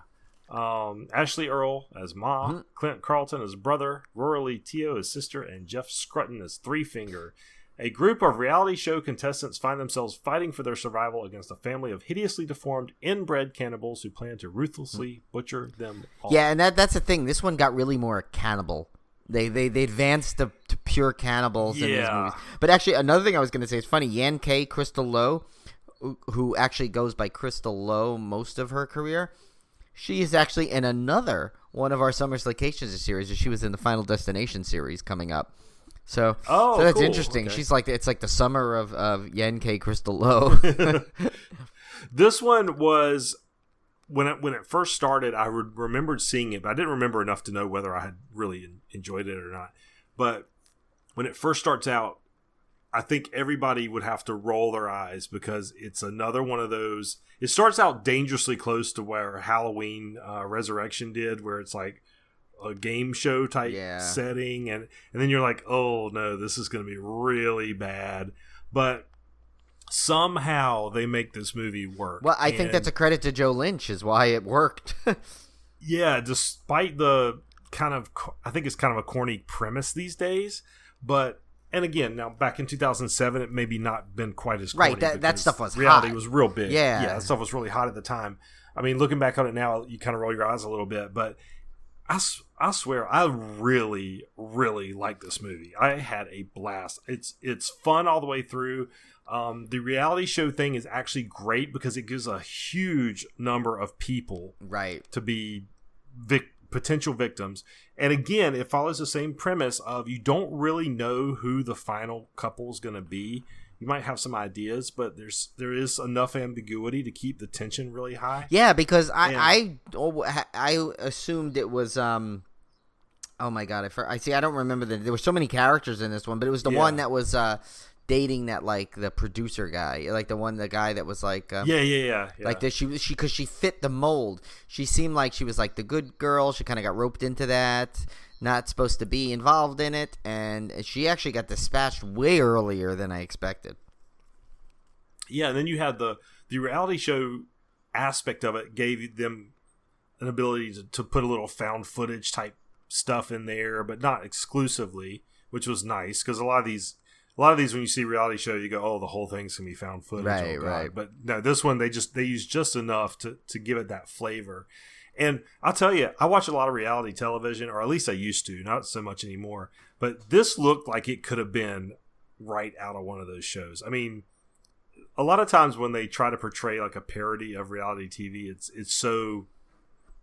Ashley Earle as Ma, Clint Carlton as brother, Roralie Teo as sister, and Jeff Scrutton as Three Finger. A group of reality show contestants find themselves fighting for their survival against a family of hideously deformed, inbred cannibals who plan to ruthlessly butcher them all. Yeah, and that's the thing. This one got really more cannibal. They advanced to pure cannibals in these movies. But actually, another thing I was going to say is funny. Yan K. Crystal Lowe, who actually goes by Crystal Lowe most of her career, she is actually in another one of our Summer Slaycations series. She was in the Final Destination series coming up. So that's cool. Interesting. Okay. She's like, it's like the summer of Yen K. Crystal Lowe. This one was when it first started. I remembered seeing it, but I didn't remember enough to know whether I had really enjoyed it or not. But when it first starts out, I think everybody would have to roll their eyes because it's another one of those. It starts out dangerously close to where Halloween Resurrection did, where it's like a game show type setting, and then you're like, oh no, this is going to be really bad. But somehow they make this movie work. Well, I think that's a credit to Joe Lynch is why it worked. Yeah, despite the kind of, I think it's kind of a corny premise these days, but and again, now back in 2007, it maybe not been quite as corny. Right, that stuff was reality hot. Was real big. Yeah, that stuff was really hot at the time. I mean, looking back on it now, you kind of roll your eyes a little bit, but I swear, I really, really like this movie. I had a blast. It's fun all the way through. The reality show thing is actually great because it gives a huge number of people to be potential victims. And again, it follows the same premise of you don't really know who the final couple is going to be. You might have some ideas, but there is enough ambiguity to keep the tension really high. Yeah, because I assumed it was oh my god, I don't remember there were so many characters in this one, but it was the one that was dating that like the producer guy, like the guy that was like like this. She because she fit the mold. She seemed like she was like the good girl. She kind of got roped into that. Not supposed to be involved in it, and she actually got dispatched way earlier than I expected. Yeah, and then you had the reality show aspect of it gave them an ability to put a little found footage type stuff in there, but not exclusively, which was nice because a lot of these when you see reality show, you go, oh, the whole thing's gonna be found footage, right. But no, this one they use just enough to give it that flavor. And I'll tell you, I watch a lot of reality television, or at least I used to, not so much anymore. But this looked like it could have been right out of one of those shows. I mean, a lot of times when they try to portray like a parody of reality TV, it's so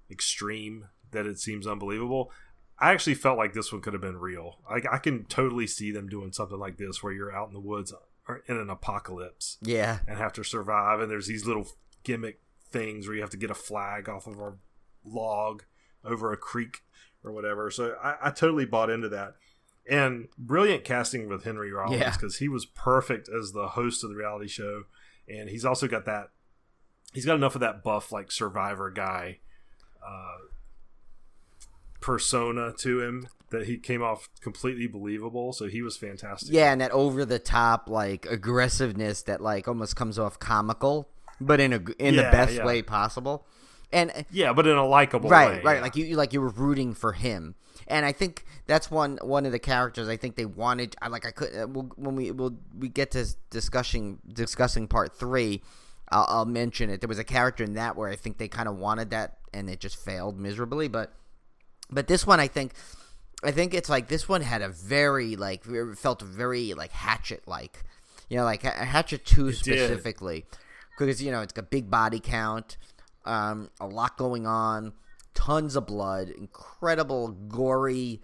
extreme that it seems unbelievable. I actually felt like this one could have been real. I can totally see them doing something like this where you're out in the woods or in an apocalypse, and have to survive. And there's these little gimmick things where you have to get a flag off of a log over a creek or whatever. So I totally bought into that. And brilliant casting with Henry Rollins, because he was perfect as the host of the reality show. And he's also got he's got enough of that buff, like Survivor guy persona to him that he came off completely believable. So he was fantastic. Yeah, and that over the top like aggressiveness that like almost comes off comical, but in the best way possible. And but in a likable way. Right. Like you were rooting for him. And I think that's one of the characters I think they wanted. When we get to discussing part 3, I'll mention it. There was a character in that where I think they kind of wanted that, and it just failed miserably. But this one, I think it's like this one had a very felt very like Hatchet like, like Hatchet 2 specifically, because it's got big body count, a lot going on. Tons of blood, incredible, gory,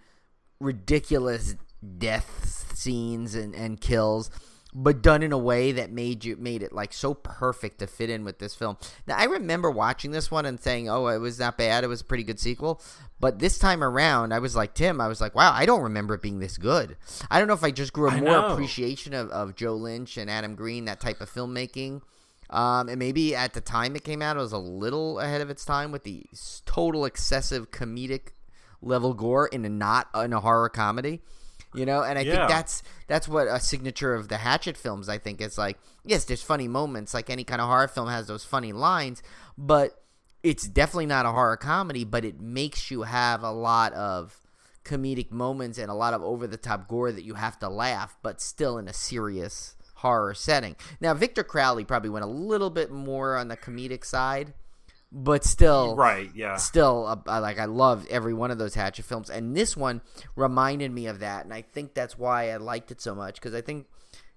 ridiculous death scenes and kills, but done in a way that made it like so perfect to fit in with this film. Now, I remember watching this one and saying, oh, it was not bad. It was a pretty good sequel. But this time around, I was like Tim. I was like, wow, I don't remember it being this good. I don't know if I just grew a more appreciation of Joe Lynch and Adam Green, that type of filmmaking. And maybe at the time it came out, it was a little ahead of its time with the total excessive comedic level gore in a horror comedy, And I think that's what a signature of the Hatchet films. I think it's like, yes, there's funny moments, like any kind of horror film has those funny lines, but it's definitely not a horror comedy. But it makes you have a lot of comedic moments and a lot of over the top gore that you have to laugh, but still in a serious horror setting. Now, Victor Crowley probably went a little bit more on the comedic side, but still, still, I loved every one of those Hatchet films, and this one reminded me of that, and I think that's why I liked it so much, because I think,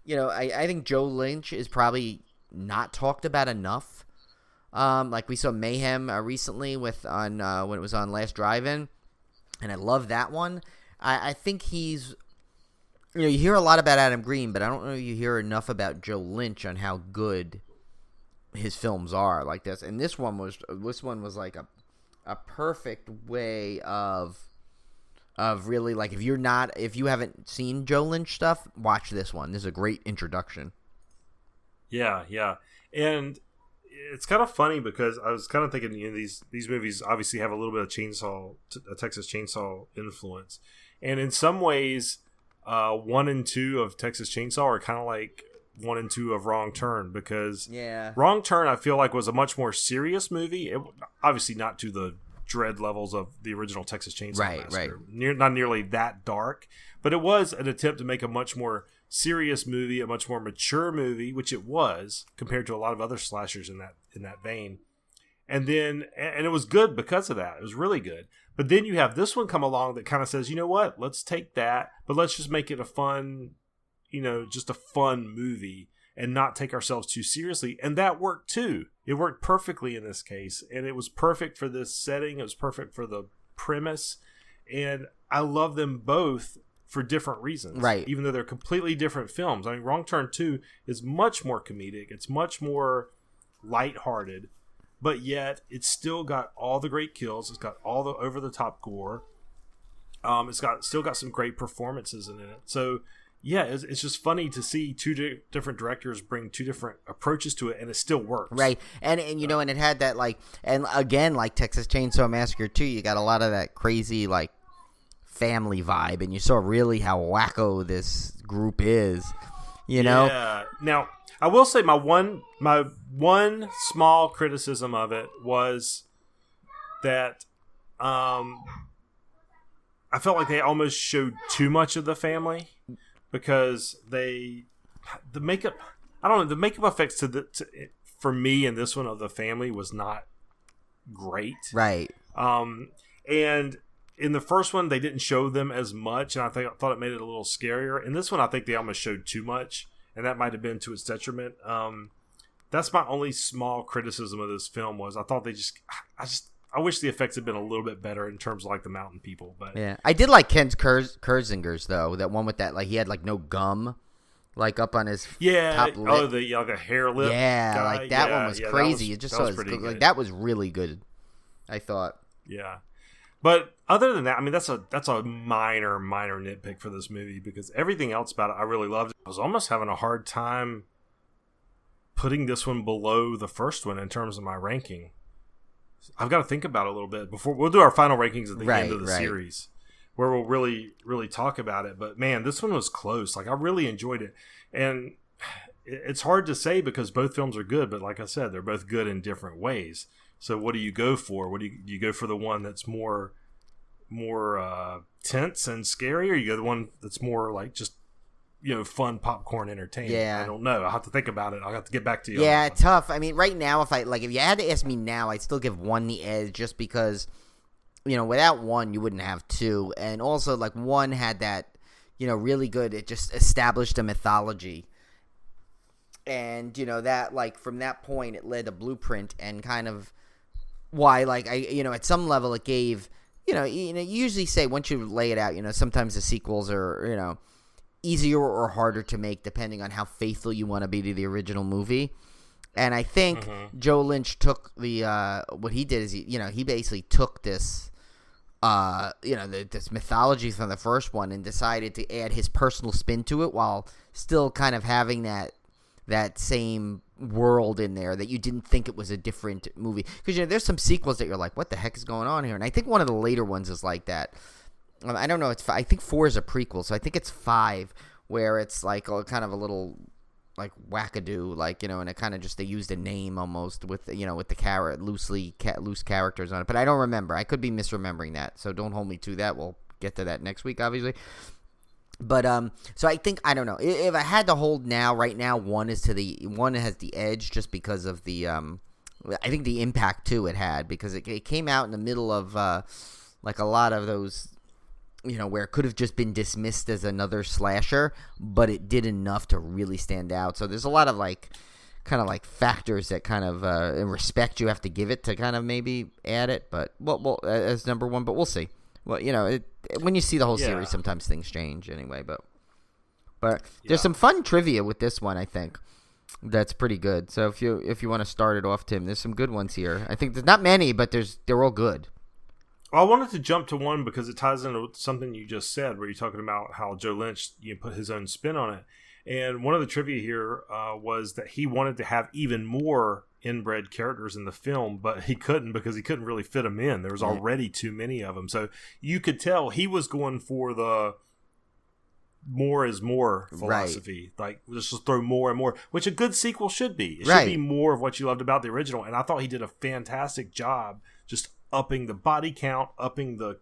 I think Joe Lynch is probably not talked about enough. Like we saw Mayhem recently when it was on Last Drive-In, and I love that one. I think he's. You hear a lot about Adam Green, but I don't know if you hear enough about Joe Lynch on how good his films are like this. And this one was like a perfect way of really, like, if you haven't seen Joe Lynch stuff, watch this one. This is a great introduction. Yeah. And it's kind of funny because I was kind of thinking, these movies obviously have a little bit of Texas Chainsaw influence. And in some ways, 1 and 2 of Texas Chainsaw are kind of like 1 and 2 of Wrong Turn, because Wrong Turn I feel like was a much more serious movie. It, obviously not to the dread levels of the original Texas Chainsaw Massacre. Not nearly that dark, but it was an attempt to make a much more serious movie, a much more mature movie, which it was compared to a lot of other slashers in that vein. And it was good because of that. It was really good. But then you have this one come along that kind of says, you know what? Let's take that, but let's just make it a fun, just a fun movie and not take ourselves too seriously. And that worked too. It worked perfectly in this case. And it was perfect for this setting. It was perfect for the premise. And I love them both for different reasons. Right. Even though they're completely different films. I mean, Wrong Turn 2 is much more comedic. It's much more lighthearted. But yet, it's still got all the great kills. It's got all the over-the-top gore. It's still got some great performances in it. So, yeah, it's just funny to see two different directors bring two different approaches to it, and it still works. Right, and and it had that, like, and again, like Texas Chainsaw Massacre 2, you got a lot of that crazy, like, family vibe, and you saw really how wacko this group is, Yeah. Now, I will say my one small criticism of it was that I felt like they almost showed too much of the family because the makeup. I don't know, the makeup effects for me in this one of the family was not great. Right. And in the first one, they didn't show them as much, and I thought it made it a little scarier. In this one, I think they almost showed too much, and that might have been to its detriment. That's my only small criticism of this film was I thought I wish the effects had been a little bit better in terms of like the mountain people. But yeah, I did like Ken Kersinger's though. That one with that, like he had like no gum, like up on his top lip. Oh, the hair lip. Yeah, guy. like that one was crazy. It just was like that was really good. I thought. Yeah, but other than that, I mean that's a minor nitpick for this movie because everything else about it I really loved. I was almost having a hard time putting this one below the first one in terms of my ranking. I've got to think about it a little bit before we'll do our final rankings at the end of the series, where we'll really talk about it. But man, this one was close. Like I really enjoyed it, and it's hard to say because both films are good. But like I said, they're both good in different ways. So what do you go for? Do you go for the one that's more tense and scary, or you go the one that's more like just fun popcorn entertainment? Yeah. I don't know. I'll have to think about it. I'll have to get back to you. Yeah, tough. I mean, right now, if you had to ask me now, I'd still give one the edge just because, without one, you wouldn't have two. And also, like, one had that, really good, it just established a mythology. And, that, like, from that point, it led a blueprint and kind of why, like, at some level it gave, you usually say once you lay it out, sometimes the sequels are, easier or harder to make depending on how faithful you want to be to the original movie. And I think Joe Lynch took the what he did is he basically took this this mythology from the first one and decided to add his personal spin to it while still kind of having that same world in there that you didn't think it was a different movie, because there's some sequels that you're like, what the heck is going on here? And I think one of the later ones is like that. I don't know. I think 4 is a prequel, so I think it's 5 where it's like kind of a little like wackadoo, like and it kind of just they used a name almost with with the loose characters on it. But I don't remember. I could be misremembering that, so don't hold me to that. We'll get to that next week, obviously. But so I think I don't know if I had to hold right now. One has the edge just because of the I think the impact too it had, because it came out in the middle of like a lot of those. Where it could have just been dismissed as another slasher, but it did enough to really stand out. So there's a lot of kind of factors that kind of respect you have to give it to kind of maybe add it, but well as number one. But we'll see. Well, when you see the whole series, sometimes things change anyway. But there's some fun trivia with this one, I think. That's pretty good. So if you want to start it off, Tim, there's some good ones here. I think there's not many, but they're all good. Well, I wanted to jump to one because it ties into something you just said, where you're talking about how Joe Lynch put his own spin on it. And one of the trivia here was that he wanted to have even more inbred characters in the film, but he couldn't because he couldn't really fit them in. There was already too many of them. So you could tell he was going for the more is more philosophy. Like, just throw more and more, which a good sequel should be. It should be more of what you loved about the original. And I thought he did a fantastic job just upping the body count, upping the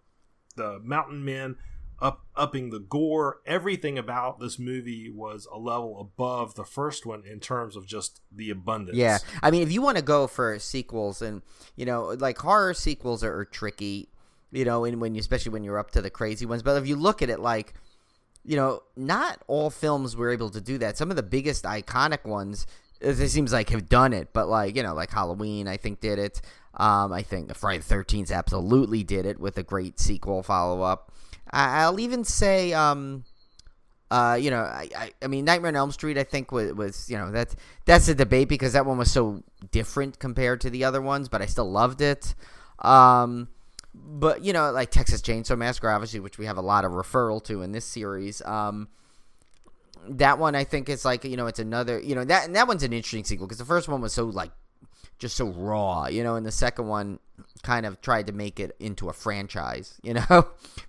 mountain men, upping the gore. Everything about this movie was a level above the first one in terms of just the abundance. Yeah, I mean, if you want to go for sequels, and like horror sequels are tricky, and especially when you're up to the crazy ones. But if you look at it, like, not all films were able to do that. Some of the biggest iconic ones, it seems like, have done it, but like Halloween, I think, did it. I think Friday the 13th absolutely did it with a great sequel follow-up. I'll even say, I mean, Nightmare on Elm Street, I think, was that's a debate because that one was so different compared to the other ones, but I still loved it. But, like Texas Chainsaw Massacre, obviously, which we have a lot of referral to in this series, that one, I think, is like, it's another, that one's an interesting sequel because the first one was so, like, just so raw, and the second one kind of tried to make it into a franchise,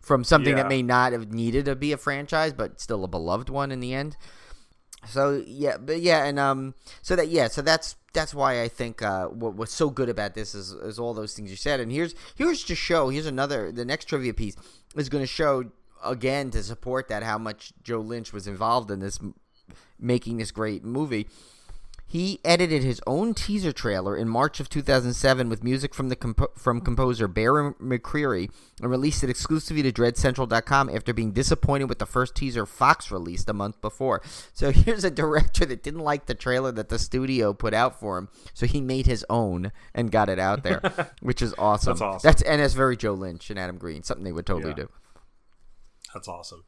from something that may not have needed to be a franchise, but still a beloved one in the end. So, so that's why I think what was so good about this is all those things you said. And here's the next trivia piece. is going to show again to support that how much Joe Lynch was involved in this, making this great movie. He edited his own teaser trailer in March of 2007 with music from from composer Barry McCreary and released it exclusively to DreadCentral.com after being disappointed with the first teaser Fox released a month before. So here's a director that didn't like the trailer that the studio put out for him, so he made his own and got it out there, which is awesome. That's awesome. And that's very Joe Lynch and Adam Green, something they would totally do. That's awesome.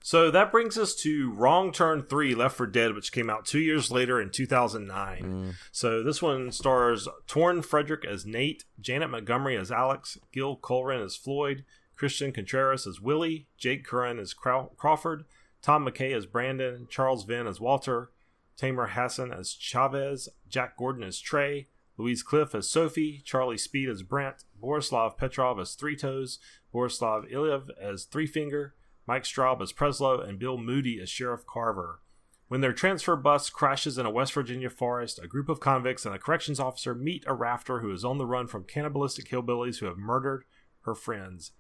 So that brings us to Wrong Turn 3, Left 4 Dead, which came out 2 years later in 2009. So this one stars Torrin Frederick as Nate, Janet Montgomery as Alex, Gil Colrin as Floyd, Christian Contreras as Willie, Jake Curran as Crawford, Tom McKay as Brandon, Charles Venn as Walter, Tamer Hassan as Chavez, Jack Gordon as Trey, Louise Cliff as Sophie, Charlie Speed as Brent, Borislav Petrov as Three Toes, Borislav Ilyev as Three Finger, Mike Straub as Preslow, and Bill Moody as Sheriff Carver. When their transfer bus crashes in a West Virginia forest, a group of convicts and a corrections officer meet a rafter who is on the run from cannibalistic hillbillies who have murdered her friends.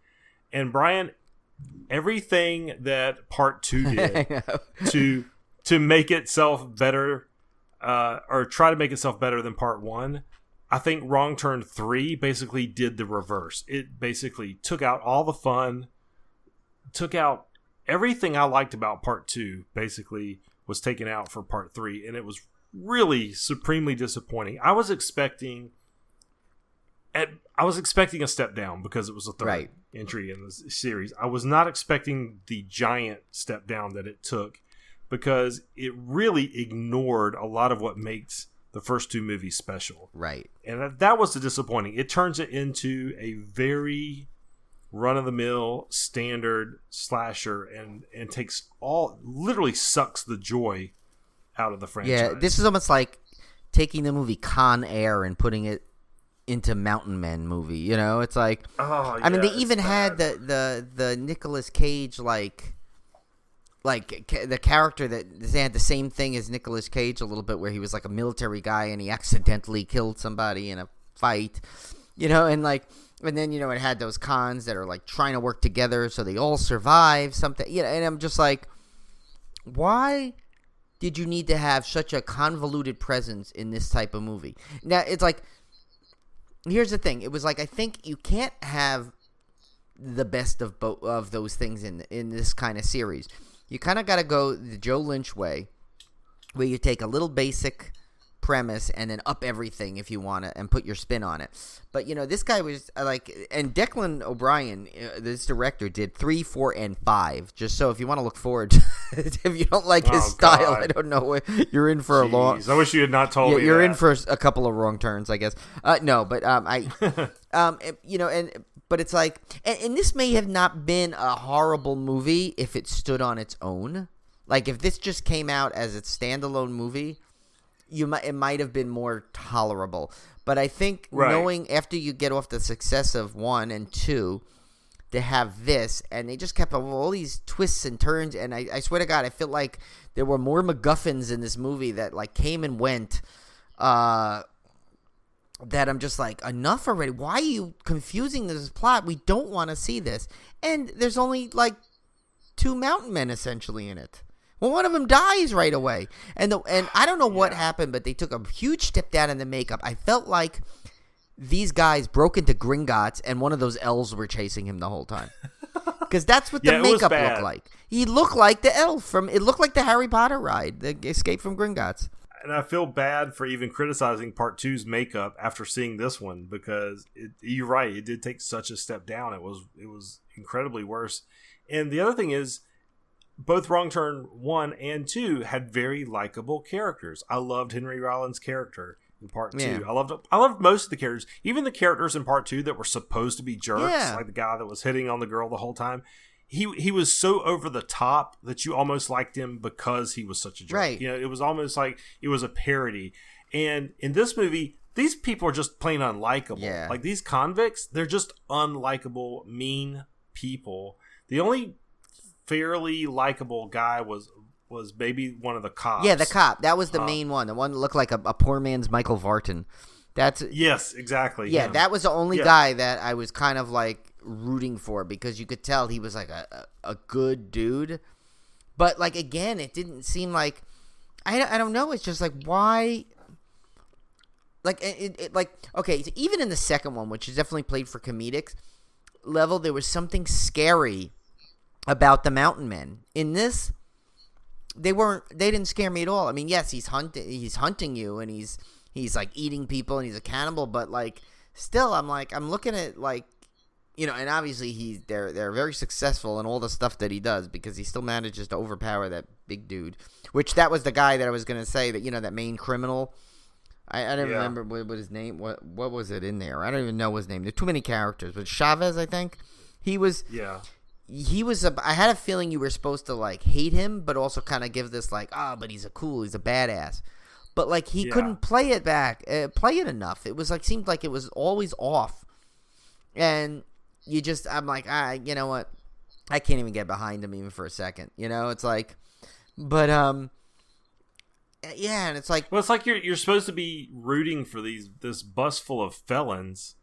And Brian, everything that Part 2 did to make itself better, or try to make itself better than Part 1, I think Wrong Turn 3 basically did the reverse. It basically took out all the fun, took out everything I liked about Part 2, basically was taken out for Part 3, and it was really supremely disappointing. I was expecting a step down because it was a third entry in the series. I was not expecting the giant step down that it took, because it really ignored a lot of what makes the first two movies special. Right. And that was the disappointing. It turns it into a very run-of-the-mill standard slasher and literally sucks the joy out of the franchise. Yeah, this is almost like taking the movie Con Air and putting it into Mountain Men movie, you know? It's like, I mean, they even had the Nicolas Cage, like the character that they had the same thing as Nicolas Cage a little bit, where he was like a military guy and he accidentally killed somebody in a fight, you know, and then, you know, it had those cons that are like trying to work together so they all survive something, you know, and I'm just like, why did you need to have such a convoluted presence in this type of movie? Now, it's like, here's the thing. It was like, I think you can't have the best of both of those things in this kind of series. You kind of got to go the Joe Lynch way, where you take a little basic premise and then up everything if you want to and put your spin on it. But, you know, this guy was like, and Declan O'Brien, this director, did 3, 4, and 5. Just so if you want to look forward to if you don't like his style, I don't know, you're in for a long. I wish you had not told me. You're in for a couple of wrong turns, I guess. No, but you know, but it's like, and this may have not been a horrible movie if it stood on its own. Like if this just came out as its standalone movie, it might have been more tolerable. But I think knowing after you get off the success of 1 and 2, to have this, and they just kept all these twists and turns, and I swear to God, I feel like there were more MacGuffins in this movie that like came and went, that I'm just like, enough already. Why are you confusing this plot? We don't want to see this. And there's only like 2 mountain men essentially in it. Well, one of them dies right away. And I don't know what happened, but they took a huge step down in the makeup. I felt like these guys broke into Gringotts and one of those elves were chasing him the whole time. Because that's what the makeup looked like. He looked like the elf it looked like the Harry Potter ride, the Escape from Gringotts. And I feel bad for even criticizing Part 2's makeup after seeing this one, because you're right, it did take such a step down. It was incredibly worse. And the other thing is, both Wrong Turn 1 and 2 had very likable characters. I loved Henry Rollins' character in Part 2. Yeah. I loved most of the characters. Even the characters in Part 2 that were supposed to be jerks, like the guy that was hitting on the girl the whole time. He was so over the top that you almost liked him because he was such a jerk. Right. You know, it was almost like it was a parody. And in this movie, these people are just plain unlikable. Yeah. Like these convicts, they're just unlikable, mean people. The only fairly likable guy was maybe one of the cops. Yeah, the cop. That was the main one. The one that looked like a poor man's Michael Vartan. Yes, exactly. Yeah, that was the only guy that I was kind of like, rooting for because you could tell he was like a good dude. But like again, it didn't seem like I don't know. It's just like why. Like it like okay, so even in the second one, which is definitely played for comedic level, there was something scary about the mountain men. In this, they didn't scare me at all. I mean, yes, he's hunting you, and he's like eating people, and he's a cannibal. But like, still, I'm looking at like, and obviously they're very successful in all the stuff that he does because he still manages to overpower that big dude. Which that was the guy that I was gonna say that that main criminal. I don't remember what his name. What was it in there? I don't even know his name. There are too many characters. But Chavez, I think he was. Yeah. He was. I had a feeling you were supposed to like hate him, but also kind of give this like, but he's a badass. But like he couldn't play it enough. It was like seemed like it was always off, and I'm like, you know what? I can't even get behind him even for a second. It's like, but yeah, and it's like, well, it's like you're supposed to be rooting for this bus full of felons.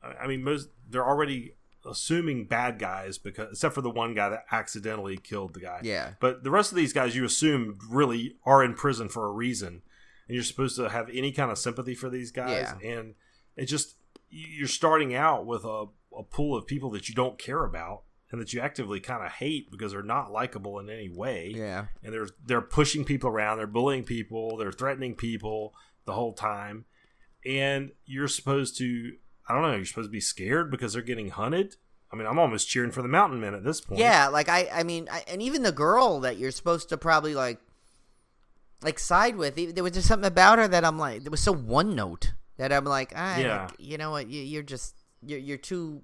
I mean, they're already assuming bad guys except for the one guy that accidentally killed the guy. Yeah, but the rest of these guys you assume really are in prison for a reason, and you're supposed to have any kind of sympathy for these guys. Yeah. And it just you're starting out with a pool of people that you don't care about. And that you actively kind of hate because they're not likable in any way. Yeah. And they're pushing people around. They're bullying people. They're threatening people the whole time. And you're supposed to, I don't know, you're supposed to be scared because they're getting hunted. I mean, I'm almost cheering for the mountain men at this point. Yeah, like I mean, and even the girl that you're supposed to probably like side with, there was just something about her that I'm like, it was so one note that I'm like, like, you know what, you're too...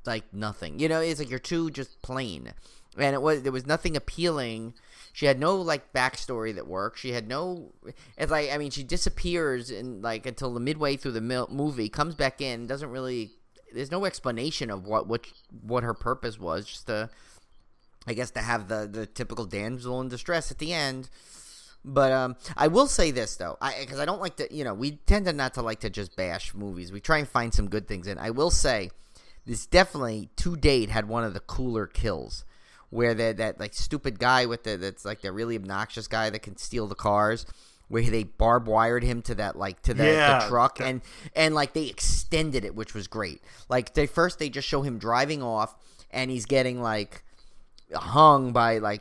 like nothing, it's like you're too just plain, and there was nothing appealing. She had no like backstory that worked. She had no. It's like I mean, she disappears in like until the midway through the movie, comes back in, doesn't really. There's no explanation of what her purpose was. Just to, I guess, to have the typical damsel in distress at the end. But I will say this though, because I don't like to. We tend to not to like to just bash movies. We try and find some good things in. I will say. This definitely, to date, had one of the cooler kills, where that like stupid guy that's like the really obnoxious guy that can steal the cars, where they barbed wired him to that like the truck, and like they extended it, which was great. Like they just show him driving off, and he's getting like hung by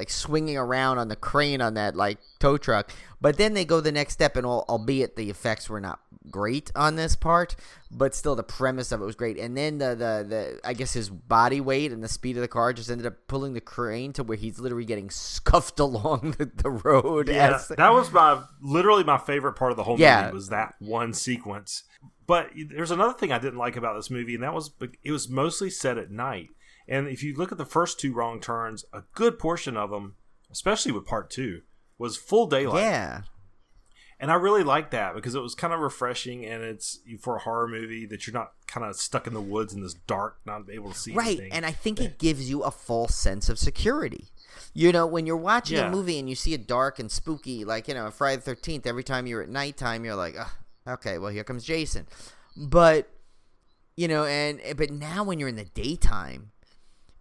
swinging around on the crane on that like tow truck. But then they go the next step, and albeit the effects were not great on this part, but still the premise of it was great. And then the I guess his body weight and the speed of the car just ended up pulling the crane to where he's literally getting scuffed along the road. Yeah, that was literally my favorite part of the whole movie was that one sequence. But there's another thing I didn't like about this movie, and that was it was mostly set at night. And if you look at the first two Wrong Turns, a good portion of them, especially with part 2, was full daylight. Yeah. And I really like that because it was kind of refreshing, and it's for a horror movie that you're not kind of stuck in the woods in this dark, not able to see anything. Right, and I think it gives you a false sense of security. When you're watching a movie and you see it dark and spooky, like, Friday the 13th, every time you're at nighttime, you're like, okay, well, here comes Jason. But, but now when you're in the daytime,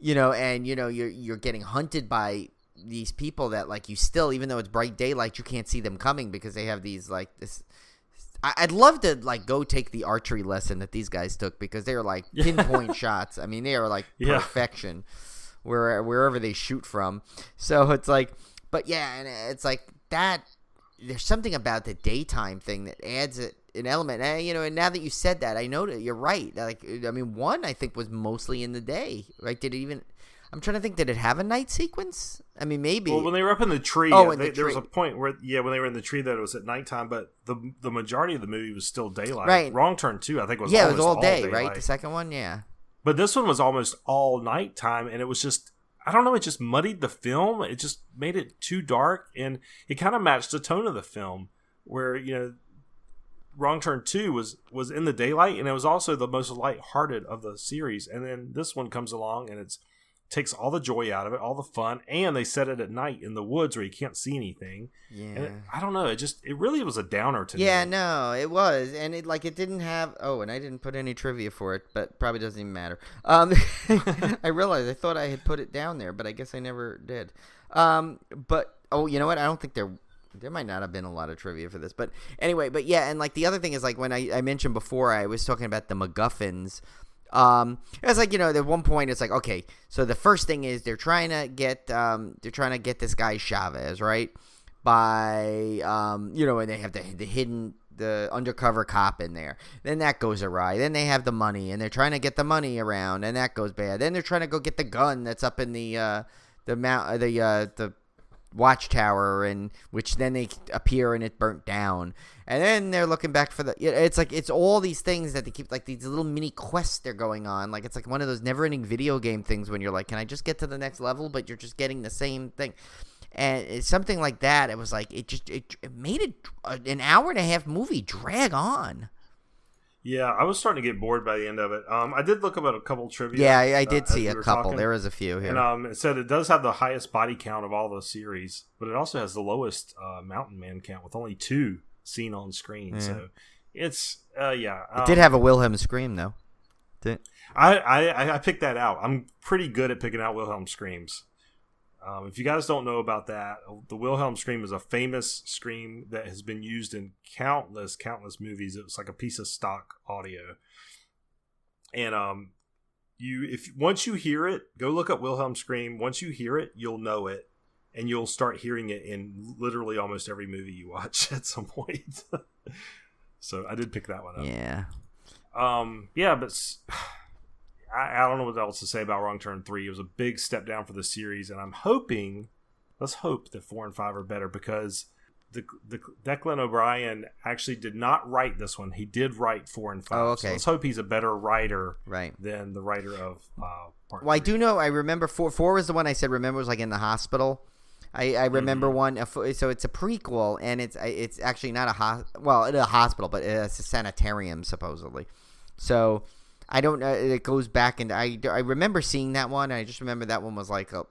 and, you're getting hunted by these people that like you still, even though it's bright daylight, you can't see them coming because they have these like this. I'd love to like go take the archery lesson that these guys took because they were like pinpoint shots. I mean, they are like perfection wherever they shoot from. So it's like, but yeah, and it's like that. There's something about the daytime thing that adds an element. And now that you said that, I know that you're right. Like, I mean, one I think was mostly in the day. Right? Did it even? I'm trying to think. Did it have a night sequence? I mean, maybe. Well, when they were up in the tree, there was a point where, when they were in the tree, that it was at nighttime, but the majority of the movie was still daylight. Right. Wrong Turn 2, I think, was it was all day, daylight. right? The second one, yeah. But this one was almost all nighttime, and it was just, I don't know, it just muddied the film. It just made it too dark, and it kind of matched the tone of the film, where, Wrong Turn 2 was in the daylight, and it was also the most lighthearted of the series. And then this one comes along, and it's takes all the joy out of it, all the fun, and they set it at night in the woods where you can't see anything. Yeah. And I don't know. It really was a downer to me. Yeah, no, it was, and it didn't have. Oh, and I didn't put any trivia for it, but probably doesn't even matter. I realized I thought I had put it down there, but I guess I never did. But you know what? I don't think there might not have been a lot of trivia for this, but anyway. But yeah, and like the other thing is like when I mentioned before, I was talking about the MacGuffins. It's like, at one point it's like, okay, so the first thing is they're trying to get this guy Chavez, right? By, and they have the undercover cop in there. Then that goes awry. Then they have the money, and they're trying to get the money around, and that goes bad. Then they're trying to go get the gun that's up in the watchtower, and which then they appear and it burnt down. And then they're looking back for it's like it's all these things that they keep, like these little mini quests they're going on. Like it's like one of those never-ending video game things when you're like, can I just get to the next level? But you're just getting the same thing. And it's something like that. It was like it made it an hour-and-a-half movie drag on. Yeah, I was starting to get bored by the end of it. I did look about a couple trivia. Yeah, I did see a couple. There was a few here. And it said it does have the highest body count of all the series, but it also has the lowest mountain man count with only 2 seen on screen. Yeah. So it's it did have a Wilhelm scream though. I picked that out. I'm pretty good at picking out Wilhelm screams. If you guys don't know about that, the Wilhelm scream is a famous scream that has been used in countless movies. It was like a piece of stock audio. And once you hear it, go look up Wilhelm scream. Once you hear it, you'll know it, and you'll start hearing it in literally almost every movie you watch at some point. So I did pick that one up. Yeah. But I don't know what else to say about Wrong Turn 3. It was a big step down for the series, and let's hope that 4 and 5 are better, because the Declan O'Brien actually did not write this one. He did write 4 and 5. Oh, okay. So let's hope he's a better writer than the writer of Part 3. I do know. I remember 4 was the one I said. Remember, it was like in the hospital. I remember one. So it's a prequel, and it's actually not a hospital, but it's a sanitarium supposedly. So. I don't know. It goes back, and I remember seeing that one. And I just remember that one was like a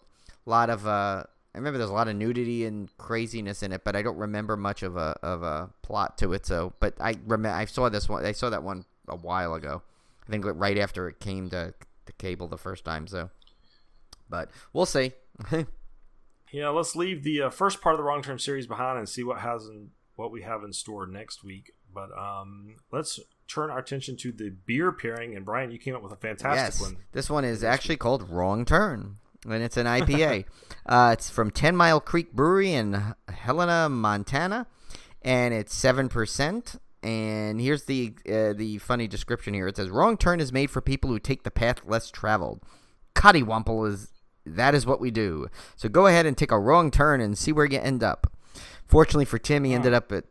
lot of. I remember there's a lot of nudity and craziness in it, but I don't remember much of a plot to it. So, but I saw this one. I saw that one a while ago. I think right after it came to cable the first time. So, but we'll see. Yeah, let's leave the first part of the Wrong Turn series behind and see what we have in store next week. But let's turn our attention to the beer pairing. And Brian, you came up with a fantastic one. This one is actually called Wrong Turn, and it's an IPA. It's from 10 Mile Creek Brewery in Helena, Montana, and it's 7%. And here's the funny description here. It says, Wrong Turn is made for people who take the path less traveled. Cottywomple that is what we do. So go ahead and take a wrong turn and see where you end up. Fortunately for Tim, he ended up at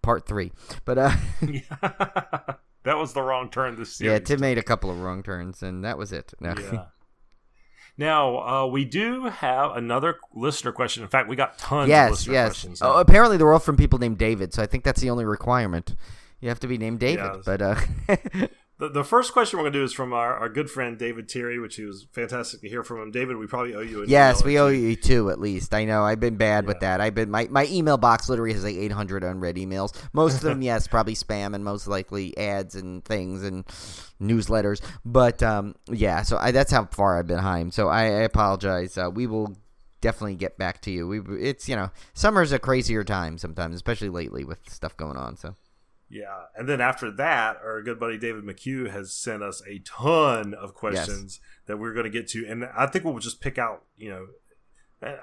Part 3, but that was the wrong turn this series. Yeah, Tim made a couple of wrong turns, and that was it. No. Yeah. Now we do have another listener question. In fact, we got tons of listener questions. Oh, apparently they're all from people named David, so I think that's the only requirement. You have to be named David. Yes. But the first question we're going to do is from our good friend David Terry, which was fantastic to hear from him. David, we probably owe you. Yes, we owe you 2 at least. I know I've been bad with that. My email box literally has like 800 unread emails. Most of them, yes, probably spam, and most likely ads and things and newsletters. But so that's how far I've been behind. So I apologize. We will definitely get back to you. It's summer's a crazier time sometimes, especially lately with stuff going on. So. Yeah, and then after that, our good buddy David McHugh has sent us a ton of questions that we're going to get to, and I think we'll just pick out,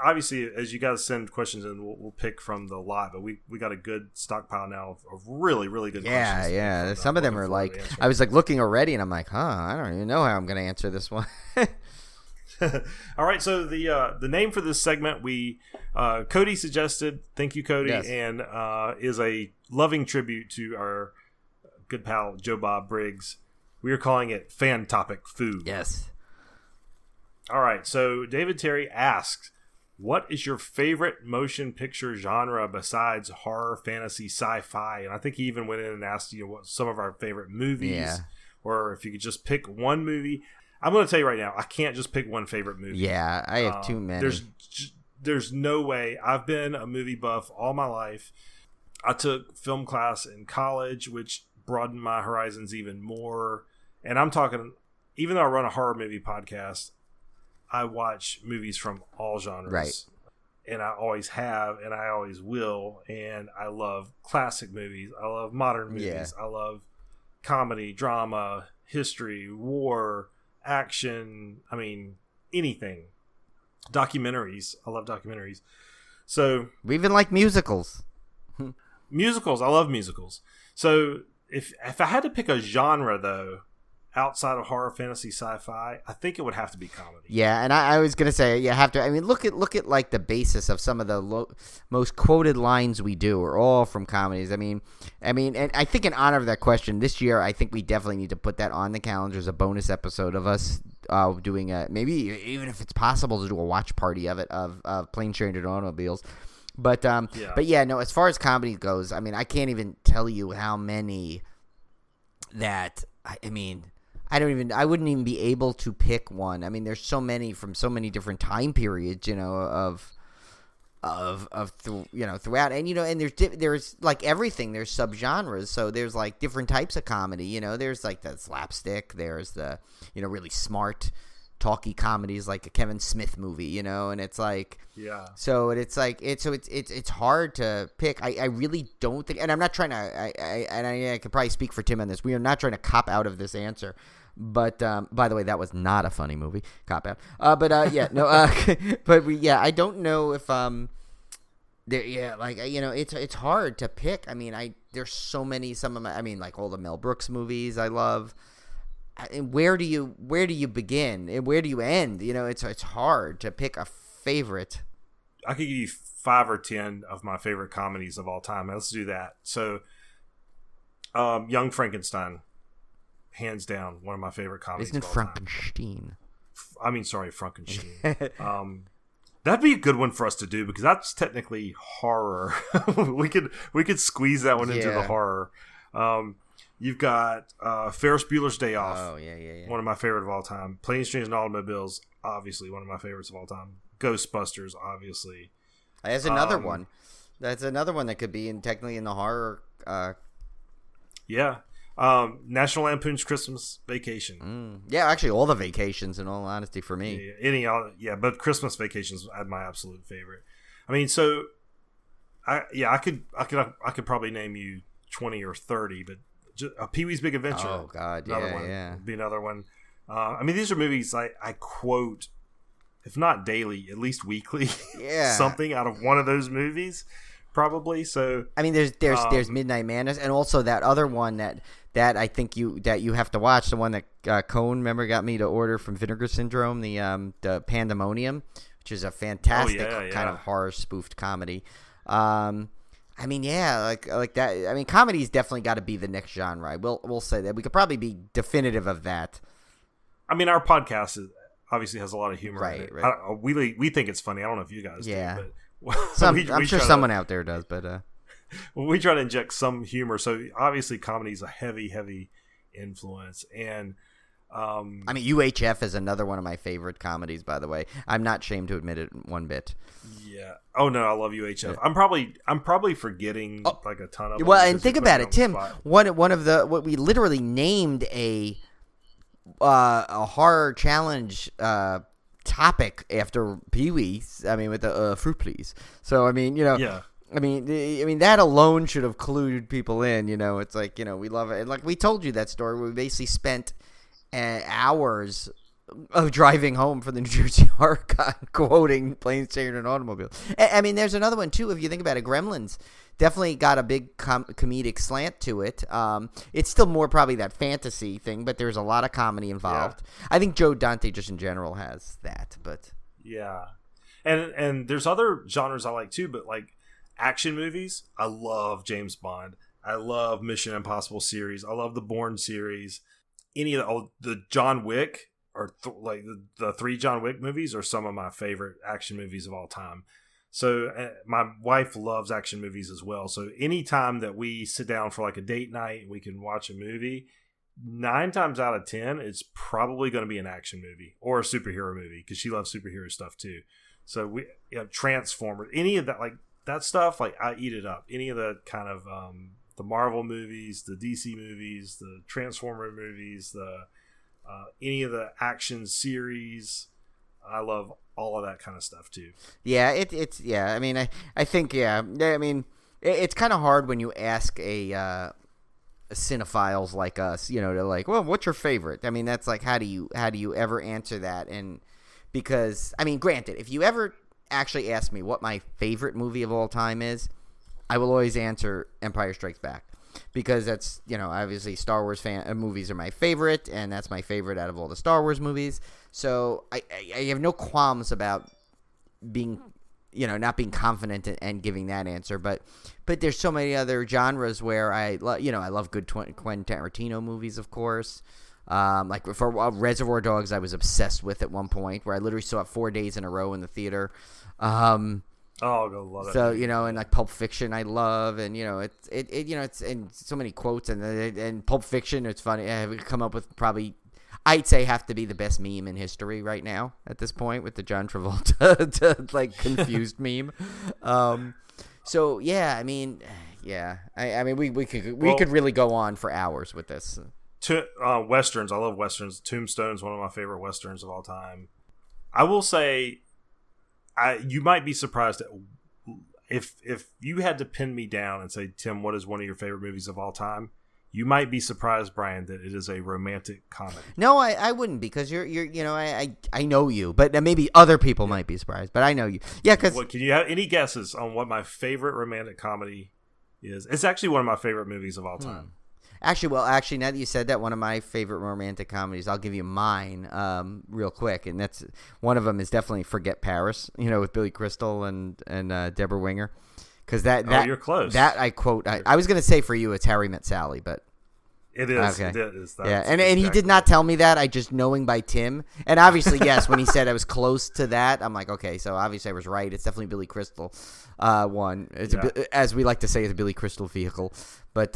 obviously as you guys send questions in, we'll pick from the lot, but we got a good stockpile now of really, really good questions. Yeah. Some of them are like, I was like looking already, and I'm like, I don't even know how I'm going to answer this one. All right, so the name for this segment Cody suggested, thank you Cody, and is a loving tribute to our good pal Joe Bob Briggs. We are calling it Fan Topic Food. Yes. All right, so David Terry asks, what is your favorite motion picture genre besides horror, fantasy, sci-fi? And I think he even went in and asked what some of our favorite movies, or if you could just pick one movie. I'm going to tell you right now, I can't just pick one favorite movie. Yeah, I have too many. There's no way. I've been a movie buff all my life. I took film class in college, which broadened my horizons even more. And I'm talking, even though I run a horror movie podcast, I watch movies from all genres. Right. And I always have, and I always will. And I love classic movies. I love modern movies. Yeah. I love comedy, drama, history, war, action. I mean, anything. Documentaries. I love documentaries. So we even like musicals. Musicals. I love musicals. So if I had to pick a genre, though, outside of horror, fantasy, sci-fi, I think it would have to be comedy. Yeah, and I was gonna say you have to. I mean, look at like the basis of some of the most quoted lines we do are all from comedies. I mean, and I think in honor of that question, this year I think we definitely need to put that on the calendar as a bonus episode of us doing maybe even if it's possible to do a watch party of it of Planes, Trains, and Automobiles. But yeah, no. As far as comedy goes, I mean, I can't even tell you how many that I mean. I wouldn't even be able to pick one. I mean, there's so many from so many different time periods, you know, throughout, and and there's like everything. There's subgenres, so there's like different types of comedy. You know, there's like the slapstick. There's the really smart, talky comedies like a Kevin Smith movie. You know, and it's like So it's like it's hard to pick. I really don't think, and I'm not trying to. I could probably speak for Tim on this. We are not trying to cop out of this answer. But by the way, that was not a funny movie. Cop out. But I don't know if it's hard to pick. I mean, there's so many. Like all the Mel Brooks movies I love. And where do you begin? And where do you end? You know, it's hard to pick a favorite. I could give you 5 or 10 of my favorite comedies of all time. Let's do that. So, Young Frankenstein. Hands down, one of my favorite comedies. Isn't it Frankenstein? Frankenstein. That'd be a good one for us to do because that's technically horror. we could squeeze that one into the horror. You've got Ferris Bueller's Day Off. Oh yeah. One of my favorite of all time. Planes, Trains, and Automobiles. Obviously, one of my favorites of all time. Ghostbusters. Obviously. That's another one. That's another one that could be technically in the horror. Yeah. National Lampoon's Christmas Vacation. Yeah, actually, all the vacations, in all honesty, for me. But Christmas Vacation's my absolute favorite. I mean, so I could probably name you 20 or 30, but Pee-wee's Big Adventure. Oh God, yeah. Would be another one. I mean, these are movies I quote, if not daily, at least weekly. Yeah, something out of one of those movies. Probably so. I mean, there's Midnight Madness, and also that other one that I think you have to watch, the one that Cohn got me to order from Vinegar Syndrome, the Pandemonium, which is a fantastic kind of horror spoofed comedy. I mean, like that. I mean, comedy's definitely got to be the next genre. We'll say that we could probably be definitive of that. I mean, our podcast obviously has a lot of humor. Right. We think it's funny. I don't know if you guys do, but. I'm sure someone out there does, but we try to inject some humor. So obviously, comedy is a heavy influence. And I mean, UHF is another one of my favorite comedies. By the way, I'm not ashamed to admit it one bit. Yeah. Oh no, I love UHF. Yeah. I'm probably forgetting like a ton of. Well, and think about it, Tim. What we literally named a horror challenge. Topic after Pee-wee's, I mean, with the fruit please. So I mean, I mean that alone should have clued people in. It's like we love it, and like we told you that story. We basically spent hours of driving home from the New Jersey Horror Con quoting Planes, Trains, and Automobiles. I mean, there's another one too. If you think about it, Gremlins definitely got a big comedic slant to it. It's still more probably that fantasy thing, but there's a lot of comedy involved. Yeah. I think Joe Dante just in general has that, but yeah. And there's other genres I like too, but like action movies, I love James Bond. I love Mission Impossible series. I love the Bourne series. Any of the John Wick or like the 3 John Wick movies are some of my favorite action movies of all time. So my wife loves action movies as well. So anytime that we sit down for like a date night, we can watch a movie. 9 times out of 10, it's probably going to be an action movie or a superhero movie because she loves superhero stuff too. So we Transformers, any of that, like that stuff, like I eat it up. Any of the kind of the Marvel movies, the DC movies, the Transformer movies, the any of the action series, I love all of that kind of stuff too. Yeah, it's yeah. I mean, I think yeah. I mean, it's kind of hard when you ask a cinephiles like us, you know, to like, well, what's your favorite? I mean, that's like, how do you ever answer that? And because, I mean, granted, if you ever actually ask me what my favorite movie of all time is, I will always answer Empire Strikes Back, because that's, you know, obviously Star Wars movies are my favorite, and that's my favorite out of all the Star Wars movies. So I have no qualms about being, you know, not being confident and giving that answer, but there's so many other genres where I love good Quentin Tarantino movies, of course. Like for Reservoir Dogs, I was obsessed with at one point, where I literally saw it 4 days in a row in the theater. Oh, I love it. So, you know, and like Pulp Fiction, I love, and you know, it's and so many quotes, and Pulp Fiction, it's funny. I have come up with probably, I'd say, have to be the best meme in history right now at this point, with the John Travolta like confused meme. So yeah, I mean, yeah, I mean, we could really go on for hours with this. Westerns, I love Westerns. Tombstone's one of my favorite Westerns of all time. I will say, you might be surprised if you had to pin me down and say, Tim, what is one of your favorite movies of all time? You might be surprised, Brian, that it is a romantic comedy. No, I wouldn't, because you're you know, I know you, but maybe other people might be surprised, but I know you. Yeah, because can you have any guesses on what my favorite romantic comedy is? It's actually one of my favorite movies of all time. Actually, now that you said that, one of my favorite romantic comedies, I'll give you mine real quick, and that's one of them is definitely Forget Paris, you know, with Billy Crystal and Deborah Winger. Because that you're close. That I quote. I was going to say for you, it's Harry Met Sally, but it is. Okay. It is. Yeah, and he did not tell me that. I just, knowing by Tim, and obviously yes, when he said I was close to that, I'm like, okay, so obviously I was right. It's definitely Billy Crystal. One, it's as we like to say, it's a Billy Crystal vehicle. But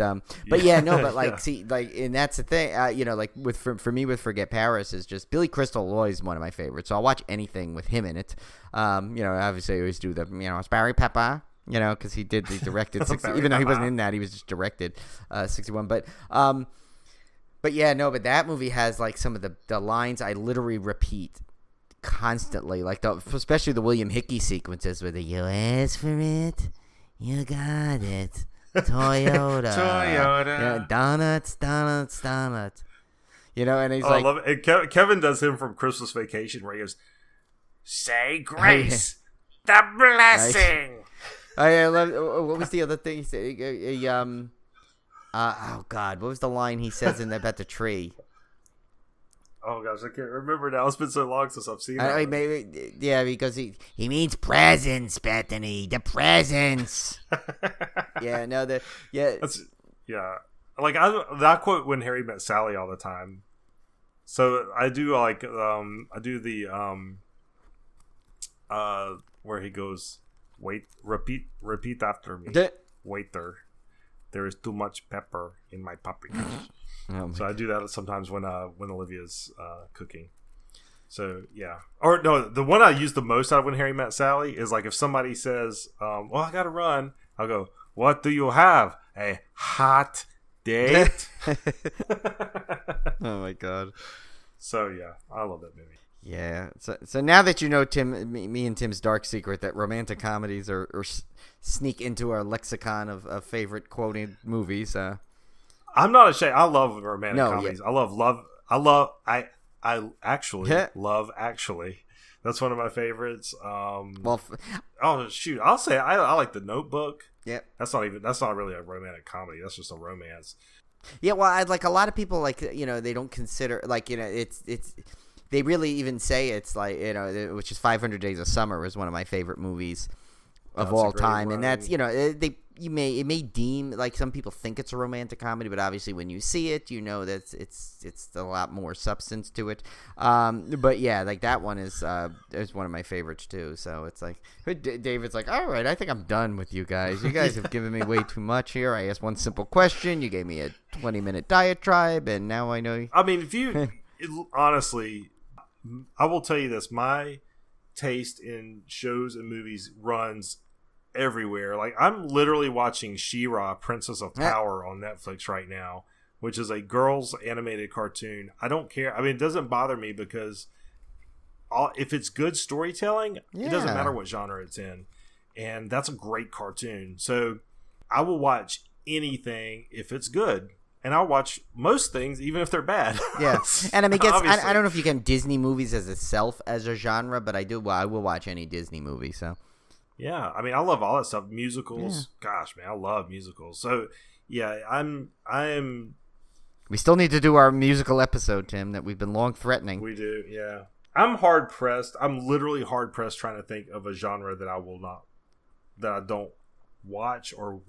yeah, no, but like, see, like, and that's the thing. You know, like for me with Forget Paris is just Billy Crystal always one of my favorites. So I'll watch anything with him in it. You know, obviously I always do the, you know, it's Barry Pepper. You know, because he directed 60, even though he wasn't in that, he was just directed 61. But yeah, no, but that movie has like some of the lines I literally repeat constantly, like especially the William Hickey sequences where you ask for it, you got it, Toyota, Toyota, you know, donuts. You know, and he's I love it. And Kevin does him from Christmas Vacation, where he goes, "Say grace, the blessing." I love. What was the other thing he said? Oh God, what was the line he says about the tree? Oh gosh, I can't remember now. It's been so long since I've seen it. Maybe, yeah, because he means presents, Bethany, the presents. Yeah, no, yeah. Like I quote When Harry Met Sally all the time. So I do like I do the where he goes, wait, repeat after me. Waiter, there is too much pepper in my paprika. So I do that sometimes when Olivia's cooking. So yeah, or no, the one I use the most out of When Harry Met Sally is like if somebody says, "Well, I gotta run," I'll go, "What do you have? A hot date?" Oh my God. So yeah, I love that movie. Yeah. So now that you know, Tim, me and Tim's dark secret that romantic comedies are sneak into our lexicon of favorite quoted movies. I'm not ashamed. I love romantic comedies. Yeah. I love love. I actually love Actually. That's one of my favorites. Oh shoot, I'll say I like The Notebook. Yeah. That's not really a romantic comedy. That's just a romance. Yeah. Well, I'd like a lot of people, like, you know, they don't consider, like, you know, it's they really even say it's like, you know, which is 500 Days of Summer is one of my favorite movies of all time. And that's, you know, it may deem, like, some people think it's a romantic comedy, but obviously when you see it, you know that it's a lot more substance to it. But yeah, like that one is one of my favorites too. So it's like David's like, all right, I think I'm done with you guys. You guys have given me way too much here. I asked one simple question, you gave me a 20-minute diatribe, and now I know. I mean, honestly, I will tell you this: my taste in shows and movies runs everywhere. Like, I'm literally watching She-Ra, Princess of Power on Netflix right now, which is a girls animated cartoon. I don't care. I mean, it doesn't bother me because if it's good storytelling, it doesn't matter what genre it's in. And that's a great cartoon. So I will watch anything if it's good. And I'll watch most things even if they're bad. Yeah. And I mean, I don't know if you can Disney movies as itself as a genre, but I will watch any Disney movie. So yeah, I mean, I love all that stuff. Musicals. Yeah. Gosh, man, I love musicals. So yeah, I'm we still need to do our musical episode, Tim, that we've been long threatening. We do, yeah. I'm hard pressed. I'm literally hard pressed trying to think of a genre that I don't watch or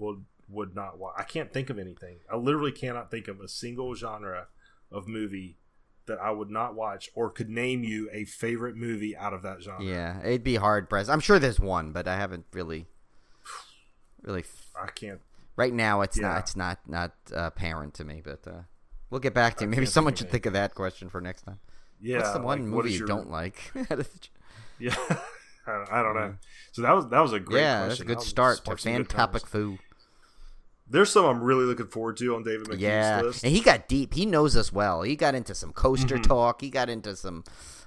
would not watch. I can't think of anything. I literally cannot think of a single genre of movie that I would not watch or could name you a favorite movie out of that genre. Yeah, it'd be hard pressed. I'm sure there's one, but I haven't really. I can't. Right now, it's not apparent to me, but we'll get back to you. Maybe someone should think of that question for next time. Yeah, what's the one movie you don't like? Yeah, I don't know. So that was a great question. Yeah, that's a good start to Fan Topic Foo. There's some I'm really looking forward to on David McKee's list. And he got deep. He knows us well. He got into some coaster talk. He got into some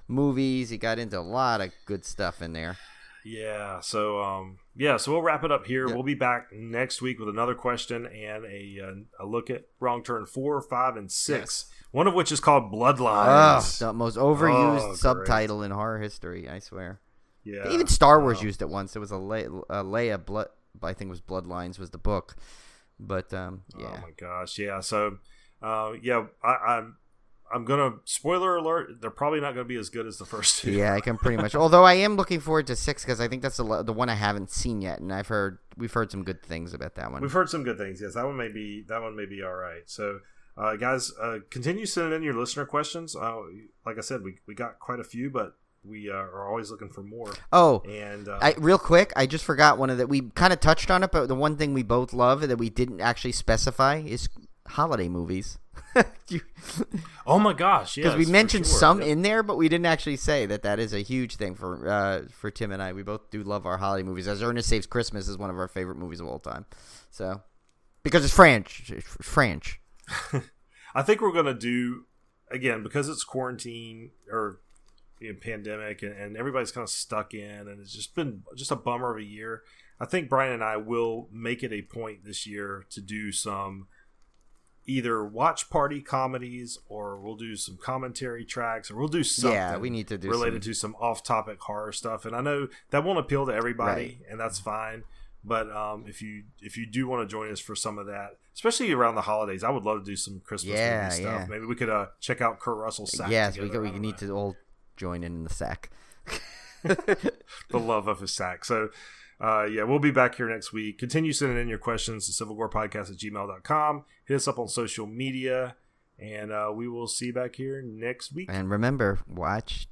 movies. He got into a lot of good stuff in there. Yeah. So so we'll wrap it up here. Yep. We'll be back next week with another question and a look at Wrong Turn 4, 5, and 6. Yes. One of which is called Bloodlines. The most overused subtitle in horror history, I swear. Yeah. Even Star Wars used it once. It was a Leia Blood. I think it was Bloodlines was the book. But yeah. Oh my gosh, yeah. So I'm gonna spoiler alert. They're probably not gonna be as good as the first two. Yeah, I can pretty much. Although I am looking forward to 6 because I think that's the one I haven't seen yet, and we've heard some good things about that one. We've heard some good things. Yes, that one may be all right. So, guys, continue sending in your listener questions. Like I said, we got quite a few, but we are always looking for more. Oh, and real quick, I just forgot one of that. We kind of touched on it, but the one thing we both love that we didn't actually specify is holiday movies. Oh my gosh, yes. Because we mentioned some in there, but we didn't actually say that is a huge thing for Tim and I. We both do love our holiday movies. As Ernest Saves Christmas is one of our favorite movies of all time. So, because it's French. I think we're gonna do again because it's quarantine or pandemic and everybody's kind of stuck in, and it's just been a bummer of a year. I think Brian and I will make it a point this year to do some either watch party comedies, or we'll do some commentary tracks, or we'll do something. Yeah, we need to do related to some off-topic horror stuff. And I know that won't appeal to everybody, and that's fine. But if you do want to join us for some of that, especially around the holidays, I would love to do some Christmas movie stuff. Yeah. Maybe we could check out Kurt Russell's sack. Yes, we need to all join in the sack. The love of his sack. So we'll be back here next week. Continue sending in your questions to civilgorepodcast@gmail.com. Hit us up on social media, and we will see you back here next week. And remember,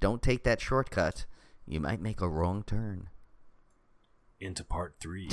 don't take that shortcut. You might make a wrong turn. Into part 3.